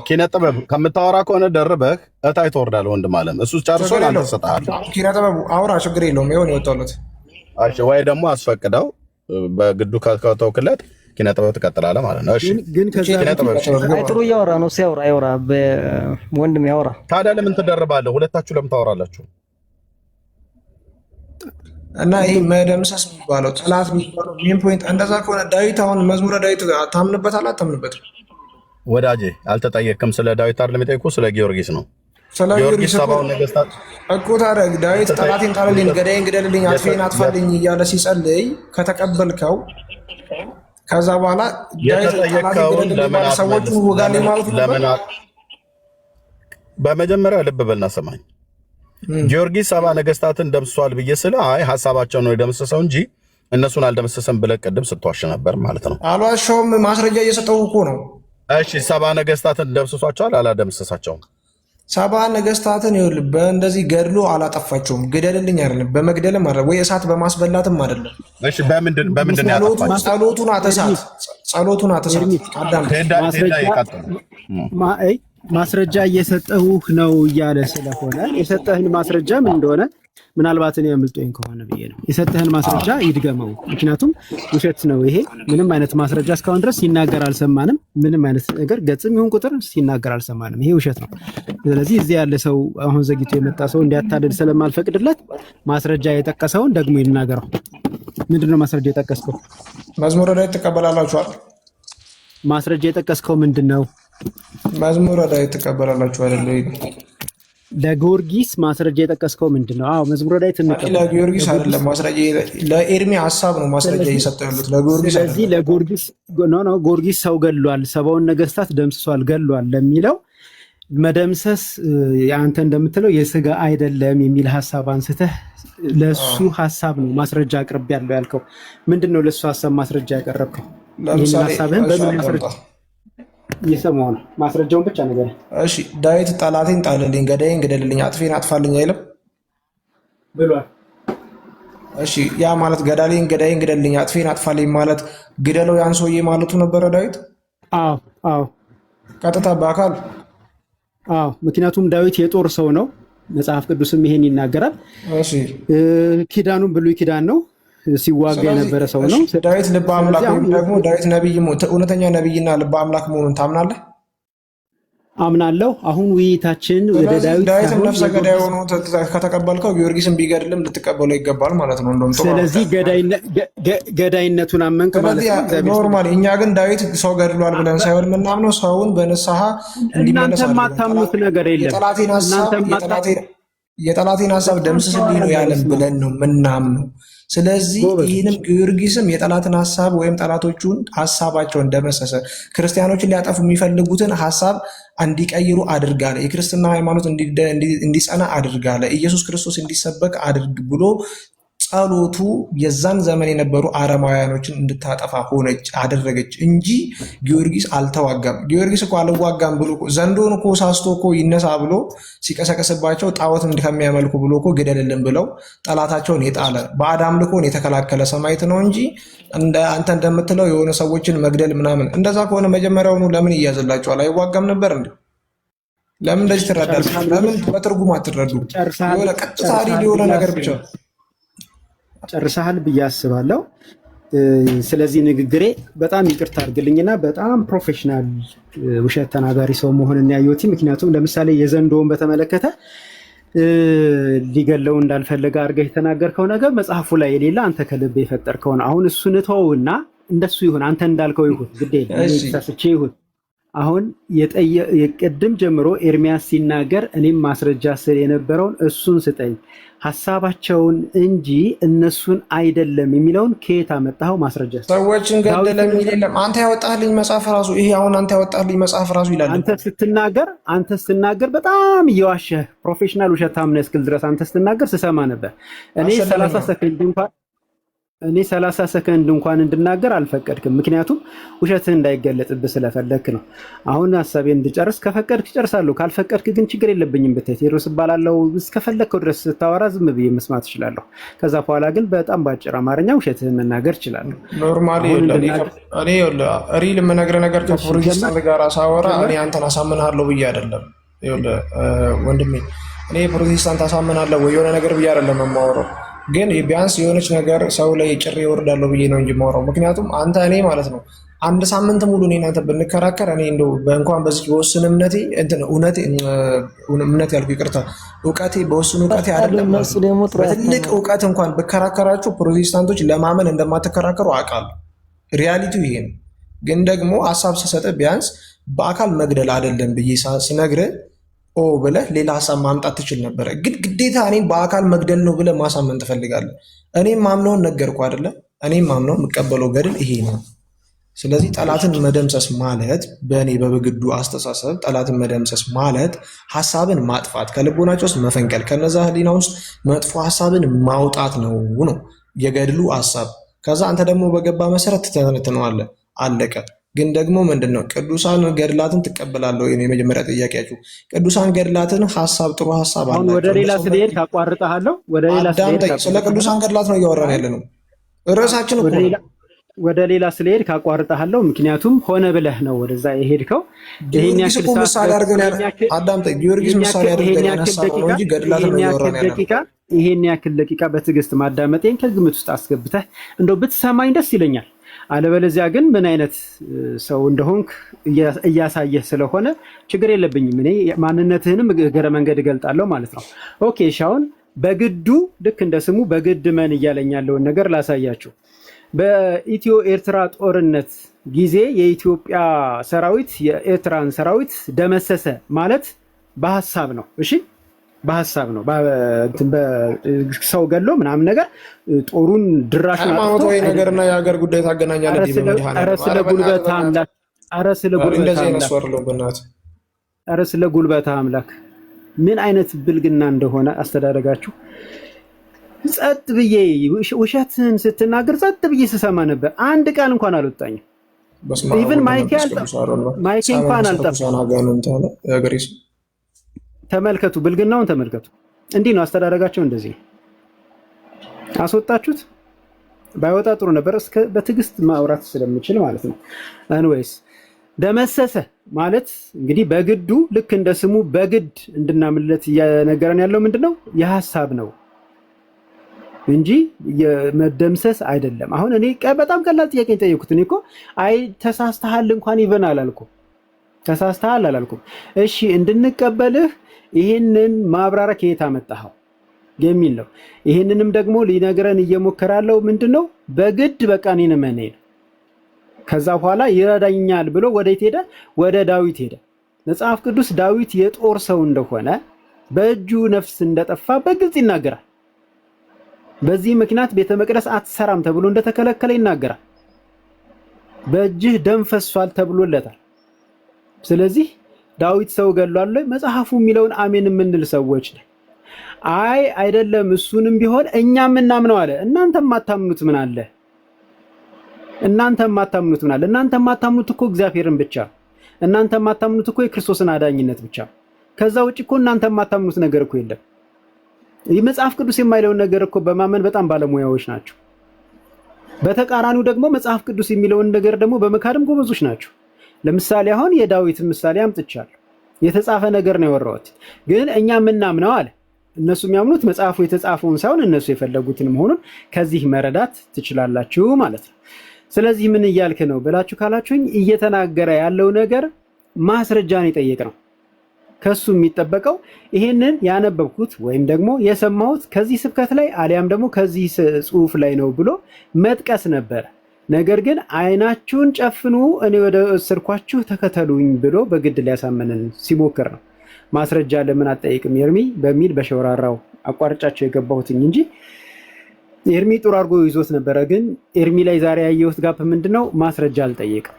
ኪነ ጥበብ ከምታወራ ከሆነ ደርበህ እታይ ትወርዳለህ። ወንድም አለም እሱ ጨርሶ አንተ ተሰጣለህ። ኪነ ጥበብ አውራ፣ ችግር የለውም። ይሁን ይወጣለት። እሺ ወይ ደግሞ አስፈቅደው በግዱ ከተውክለት ኪነ ጥበብ ትቀጥላለህ ማለት ነው። እሺ ግን ከዛ ጥሩ እያወራ ነው። ሲያወራ ያወራ ወንድም ያወራ። ታዲያ ለምን ትደርባለህ? ሁለታችሁ ለምን ታወራላችሁ? እና ይሄ መደምሰስ የሚባለው ጠላት የሚባለው ሜን ፖይንት እንደዛ ከሆነ ዳዊት አሁን መዝሙረ ዳዊት ታምንበታለህ አታምንበትም? ወዳጄ አልተጠየቅም። ስለ ዳዊት አይደለም የሚጠይቁ ስለ ጊዮርጊስ ነው። ስለ ጊዮርጊስ ሰባውን ነገስታት እኮ ታዲያ ዳዊት ጠላቴን ጣልልኝ፣ ገዳይን ግደልልኝ፣ አጥፌን አጥፋልኝ እያለ ሲጸልይ ከተቀበልከው ከዛ በኋላ ዳዊት ጠላቴን ግደልልኝ ሰዎቹን ውጋልኝ ማለት ነው። በመጀመሪያ ልብ በልና ሰማኝ። ጊዮርጊስ ሰባ ነገስታትን ደምስሷል ብዬ ስለ አይ ሐሳባቸውን ነው የደምስሰው እንጂ እነሱን አልደምስሰም ብለህ ቅድም ስትዋሽ ነበር ማለት ነው። አልዋሻውም፣ ማስረጃ እየሰጠው እኮ ነው። እሺ ሰባ ነገስታትን ደምስሷቸዋል አላደምስሳቸውም? ሰባ ነገስታትን ይኸውልህ በእንደዚህ ገድሎ አላጠፋቸውም። ግደልልኝ አይደለም፣ በመግደልም አይደለም፣ ወይ እሳት በማስበላትም አይደለም። እሺ በምንድን ያጠፋቸው? ጸሎቱን አተሳት አዳም ማስረጃ እየሰጠሁህ ነው እያለ ስለሆነ የሰጠህን ማስረጃ ምን እንደሆነ ምናልባት እኔ አምልጦኝ ከሆነ ብዬ ነው። የሰጠህን ማስረጃ ይድገመው። ምክንያቱም ውሸት ነው ይሄ። ምንም አይነት ማስረጃ እስካሁን ድረስ ሲናገር አልሰማንም። ምንም አይነት ነገር ገጽም ይሁን ቁጥር ሲናገር አልሰማንም። ይሄ ውሸት ነው። ስለዚህ እዚህ ያለ ሰው አሁን ዘግይቶ የመጣ ሰው እንዲያታልል ስለማልፈቅድለት ማስረጃ የጠቀሰውን ደግሞ ይናገረው። ምንድነው ማስረጃ የጠቀስከው? መዝሙረ ዳዊት ትቀበላላችኋል? ማስረጃ የጠቀስከው ምንድነው? መዝሙረ ዳዊት ትቀበላላችሁ አይደል? ለጊዮርጊስ ማስረጃ የጠቀስከው ምንድነው? አዎ መዝሙረ ዳዊት እንቀበላለን። ለጊዮርጊስ አይደለም ማስረጃ፣ ለኤርሚ ሐሳብ ነው ማስረጃ እየሰጠው ያሉት ለጊዮርጊስ። ስለዚህ ለጊዮርጊስ ነው ጊዮርጊስ ሰው ገድሏል፣ ሰባውን ነገስታት ደምስሷል፣ ገድሏል ለሚለው መደምሰስ አንተ እንደምትለው የስጋ አይደለም የሚል ሐሳብ አንስተህ ለሱ ሐሳብ ነው ማስረጃ አቅርብ ያለው ያልከው። ምንድነው ለሱ ሐሳብ ማስረጃ ያቀረብከው? ለምሳሌ ሐሳብህን በምን ማስረጃ እየሰማሁ ነው? ማስረጃውን ብቻ ነገር። እሺ ዳዊት ጠላቴን ጣልልኝ፣ ገዳይን ግደልልኝ፣ አጥፌን አጥፋልኝ አይልም ብሏል። እሺ ያ ማለት ገዳይን ግደልልኝ፣ አጥፌን አጥፋልኝ ማለት ግደለው ያን ሰውዬ ማለቱ ነበረ ዳዊት? አዎ ቀጥታ በአካል አዎ። ምክንያቱም ዳዊት የጦር ሰው ነው። መጽሐፍ ቅዱስም ይሄን ይናገራል። እሺ ኪዳኑም ብሉይ ኪዳን ነው። ሲዋጋ የነበረ ሰው ነው። ዳዊት ልበ አምላክ ወይም ደግሞ ዳዊት ነብይ፣ እውነተኛ ነብይና ልበ አምላክ መሆኑን ታምናለህ? አምናለሁ። አሁን ውይይታችን ወደ ዳዊት ነፍሰ ገዳይ ሆኖ ከተቀበልከው ጊዮርጊስን ቢገድልም ልትቀበለው ይገባል ማለት ነው። እንደውም ስለዚህ ገዳይነቱን አመንክ ማለት ነው። ኖርማሊ እኛ ግን ዳዊት ሰው ገድሏል ብለን ሳይሆን የምናምነው ሰውን በንስሐ እንዲመለስ እናንተ የማታምኑት ነገር የለም። የጠላቴን ሀሳብ ደምስስልኝ ነው ያለን ብለን ነው ምናምነው። ስለዚህ ይህንም ጊዮርጊስም የጠላትን ሀሳብ ወይም ጠላቶቹን ሀሳባቸውን ደመሰሰ። ክርስቲያኖችን ሊያጠፉ የሚፈልጉትን ሀሳብ እንዲቀይሩ አድርጋለ። የክርስትና ሃይማኖት እንዲጸና አድርጋለ። ኢየሱስ ክርስቶስ እንዲሰበክ አድርግ ብሎ ጸሎቱ የዛን ዘመን የነበሩ አረማውያኖችን እንድታጠፋ ሆነች አደረገች እንጂ ጊዮርጊስ አልተዋጋም። ጊዮርጊስ እኮ አልዋጋም ብሎ ዘንዶን እኮ ሳስቶ እኮ ይነሳ ብሎ ሲቀሰቀስባቸው ጣዖት ከሚያመልኩ ብሎ እኮ ግደልልን ብለው ጠላታቸውን የጣለ ባዕድ አምልኮን የተከላከለ ሰማዕት ነው እንጂ አንተ እንደምትለው የሆነ ሰዎችን መግደል ምናምን። እንደዛ ከሆነ መጀመሪያውኑ ለምን ይያዝላቸዋል? አይዋጋም ነበር እንዴ? ለምን እንደዚህ ትረዳለህ? ለምን በትርጉም አትረዱ? የሆነ ቀጥታ የሆነ ነገር ብቻ ጨርሰሃል ብዬ አስባለሁ። ስለዚህ ንግግሬ በጣም ይቅርታ አድርግልኝና በጣም ፕሮፌሽናል ውሸት ተናጋሪ ሰው መሆንን ያየሁት። ምክንያቱም ለምሳሌ የዘንዶውን በተመለከተ ሊገለው እንዳልፈለገ አድርገህ የተናገርከው ነገር መጽሐፉ ላይ የሌለ አንተ ከልብ የፈጠርከው ነው። አሁን እሱን ተወውና እንደሱ ይሁን፣ አንተ እንዳልከው ይሁን፣ ግዴ ተስቼ ይሁን። አሁን የቅድም ጀምሮ ኤርሚያስ ሲናገር እኔም ማስረጃ ስል የነበረውን እሱን ስጠኝ ሀሳባቸውን እንጂ እነሱን አይደለም የሚለውን ከየት አመጣኸው? ማስረጃ ሰዎችን ገደለ የሚል የለም። አንተ ያወጣልኝ መጽሐፍ ራሱ ይሄ አሁን አንተ ያወጣልኝ መጽሐፍ ራሱ ይላል። አንተ ስትናገር በጣም እየዋሸህ ፕሮፌሽናል ውሸታም ነህ እስክል ድረስ አንተ ስትናገር ስሰማ ነበር። እኔ 30 ሰከንድ እንኳን እንድናገር አልፈቀድክም። ምክንያቱም ውሸትህ እንዳይገለጽብህ ስለፈለግክ ነው። አሁን ሀሳቤን እንድጨርስ ከፈቀድክ ጨርሳለሁ፣ ካልፈቀድክ ግን ችግር የለብኝም። ብታይ ቴዎድሮስ እባላለሁ። እስከፈለግከው ድረስ ስታወራ ዝም ብዬ መስማት እችላለሁ። ከዛ በኋላ ግን በጣም በአጭር አማርኛ ውሸትህን መናገር እችላለሁ። ኖርማሊ እኔ ሪል የምነግርህ ነገር ከፕሮቴስታንት ጋር ሳወራ እኔ አንተን አሳምንሃለሁ ብዬ አይደለም። ወንድሜ እኔ ፕሮቴስታንት አሳምናለሁ ወይ የሆነ ነገር ብዬ አይደለም የማወራው፣ ግን ቢያንስ የሆነች ነገር ሰው ላይ ጭሬ እወርዳለሁ ብዬ ነው እንጂ የማወራው። ምክንያቱም አንተ እኔ ማለት ነው አንድ ሳምንት ሙሉ እኔ እናንተ ብንከራከር እኔ እንደው በእንኳን በዚህ በወስን እምነቴ እምነት ያልኩ ይቅርታ፣ እውቀቴ በወስን እውቀቴ አይደለም በትልቅ እውቀት እንኳን ብከራከራችሁ ፕሮቴስታንቶች ለማመን እንደማትከራከሩ አውቃለሁ። ሪያሊቲው ይሄ ነው። ግን ደግሞ ሀሳብ ስሰጥ ቢያንስ በአካል መግደል አይደለም ብዬ ስነግርህ ብለህ ሌላ ሀሳብ ማምጣት ትችል ነበረ። ግን ግዴታ እኔም በአካል መግደል ነው ብለህ ማሳመን ትፈልጋለህ። እኔም ማምነውን ነገርኩ አይደለ? እኔም ማምነው የምቀበለው ገድል ይሄ ነው። ስለዚህ ጠላትን መደምሰስ ማለት በእኔ በበግዱ አስተሳሰብ ጠላትን መደምሰስ ማለት ሀሳብን ማጥፋት፣ ከልቦናቸው ውስጥ መፈንቀል፣ ከነዛ ህሊና ውስጥ መጥፎ ሀሳብን ማውጣት ነው የገድሉ ሀሳብ። ከዛ አንተ ደግሞ በገባ መሰረት ትተነትነዋለህ። አለቀ። ግን ደግሞ ምንድነው ቅዱሳን ገድላትን ትቀበላለህ ወይ? የመጀመሪያ ጥያቄያችሁ ቅዱሳን ገድላትን ሀሳብ ጥሩ ሀሳብ አለ። ወደ ሌላ ስለሄድ ካቋርጣለሁ። ስለ ቅዱሳን ገድላት ነው እያወራን ያለ ነው። ርዕሳችን እኮ ወደ ሌላ ስለሄድ ካቋርጣለሁ። ምክንያቱም ሆነ ብለህ ነው ወደዛ የሄድከው። ጊዮርጊስ እኮ ምሳሌ አድርገን አዳምጠኝ። ጊዮርጊስ ምሳሌ አድርገን ያነሳው ነው እንጂ ገድላትን ነው እያወራን ያለ ነው። ይሄን ያክል ደቂቃ በትዕግስት ማዳመጤን ከግምት ውስጥ አስገብተህ እንደው ብትሰማኝ ደስ ይለኛል። አለበለዚያ ግን ምን አይነት ሰው እንደሆንክ እያሳየህ ስለሆነ ችግር የለብኝም። እኔ ማንነትህንም እግረ መንገድ እገልጣለሁ ማለት ነው። ኦኬ ሻውን በግዱ ልክ እንደ ስሙ በግድ መን እያለኝ ያለውን ነገር ላሳያችሁ። በኢትዮ ኤርትራ ጦርነት ጊዜ የኢትዮጵያ ሰራዊት የኤርትራን ሰራዊት ደመሰሰ ማለት በሀሳብ ነው። እሺ በሀሳብ ነው። ሰው ገሎ ምናምን ነገር ጦሩን ድራሽ ሃይማኖታዊ ነገርና የሀገር ጉዳይ ታገናኛለህ። ስለ ጉልበታ አምላክ ምን አይነት ብልግና እንደሆነ አስተዳደጋችሁ። ጸጥ ብዬ ውሸትን ስትናገር ጸጥ ብዬ ስሰማ ነበር። አንድ ቃል እንኳን አልወጣኝም። ኢቭን ማይኬ እንኳን አልጠፋም። ተመልከቱ፣ ብልግናውን ተመልከቱ። እንዲህ ነው አስተዳደጋቸው። እንደዚህ አስወጣችሁት። ባይወጣ ጥሩ ነበር፣ እስከ በትዕግስት ማውራት ስለምችል ማለት ነው። አንወይስ ደመሰሰ ማለት እንግዲህ በግዱ ልክ እንደ ስሙ በግድ እንድናምለት እየነገረን ያለው ምንድነው? የሐሳብ ነው እንጂ የመደምሰስ አይደለም። አሁን እኔ በጣም ቀላል ጥያቄ ጠየኩት። እኔ እኮ አይ ተሳስተሃል እንኳን ይበን አላልኩም። ተሳስተሃል አላልኩም። እሺ እንድንቀበልህ ይህንን ማብራሪያ ከየት አመጣኸው የሚል ነው። ይህንንም ደግሞ ሊነግረን እየሞከራለው ምንድነው? በግድ በቃ እኔን መነኝ ነው። ከዛ በኋላ ይረዳኛል ብሎ ወዴት ሄደ? ወደ ዳዊት ሄደ። መጽሐፍ ቅዱስ ዳዊት የጦር ሰው እንደሆነ በእጁ ነፍስ እንደጠፋ በግልጽ ይናገራል። በዚህ ምክንያት ቤተ መቅደስ አትሰራም ተብሎ እንደተከለከለ ይናገራል። በእጅህ ደም ፈሷል ተብሎለታል። ስለዚህ ዳዊት ሰው ገሏል መጽሐፉ የሚለውን አሜን የምንል ሰዎች ነን። አይ አይደለም እሱንም ቢሆን እኛ የምናምነው አለ። እናንተ የማታምኑት ምን አለ? እናንተ የማታምኑት እኮ እግዚአብሔርን ብቻ። እናንተ የማታምኑት እኮ የክርስቶስን አዳኝነት ብቻ። ከዛ ውጭ እኮ እናንተ የማታምኑት ነገር እኮ የለም። ይህ መጽሐፍ ቅዱስ የማይለውን ነገር እኮ በማመን በጣም ባለሙያዎች ናቸው። በተቃራኒው ደግሞ መጽሐፍ ቅዱስ የሚለውን ነገር ደግሞ በመካድም ጎበዞች ናቸው። ለምሳሌ አሁን የዳዊትን ምሳሌ አምጥቻለሁ። የተጻፈ ነገር ነው ያወራሁት፣ ግን እኛ የምናምነው አለ። እነሱ የሚያምኑት መጽሐፉ የተጻፈውን ሳይሆን እነሱ የፈለጉትን መሆኑን ከዚህ መረዳት ትችላላችሁ ማለት ነው። ስለዚህ ምን እያልክ ነው ብላችሁ ካላችሁኝ እየተናገረ ያለው ነገር ማስረጃን ይጠይቅ ነው። ከሱ የሚጠበቀው ይሄንን ያነበብኩት ወይም ደግሞ የሰማሁት ከዚህ ስብከት ላይ አሊያም ደግሞ ከዚህ ጽሑፍ ላይ ነው ብሎ መጥቀስ ነበረ። ነገር ግን አይናችሁን ጨፍኑ እኔ ወደ ወሰድኳችሁ ተከተሉኝ ብሎ በግድ ሊያሳመንን ሲሞክር ነው። ማስረጃ ለምን አትጠይቅም ኤርሚ በሚል በሸወራራው አቋርጫቸው የገባሁትኝ እንጂ ኤርሚ ጥሩ አድርጎ ይዞት ነበረ። ግን ኤርሚ ላይ ዛሬ ያየሁት ጋፕ ምንድነው? ማስረጃ አልጠየቅም።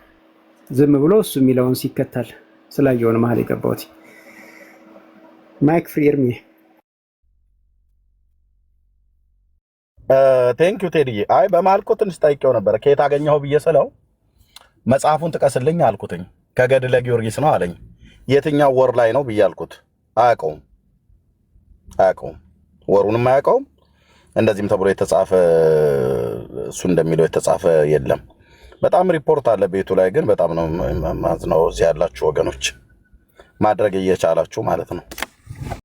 ዝም ብሎ እሱ የሚለውን ሲከተል ስላየውን መሀል የገባሁት። ማይክ ፍሪ ኤርሚ። ቴንኪው ቴዲዬ። አይ በመሀል እኮ ትንሽ ጠይቄው ነበረ ከየት አገኘኸው ብዬ ስለው መጽሐፉን ጥቀስልኝ አልኩትኝ። ከገድለ ጊዮርጊስ ነው አለኝ። የትኛው ወር ላይ ነው ብዬ አልኩት። አያውቀውም፣ ወሩንም አያውቀውም። እንደዚህም ተብሎ የተጻፈ እሱ እንደሚለው የተጻፈ የለም። በጣም ሪፖርት አለ ቤቱ ላይ ግን በጣም ነው ማዝነው። እዚህ ያላችሁ ወገኖች ማድረግ እየቻላችሁ ማለት ነው።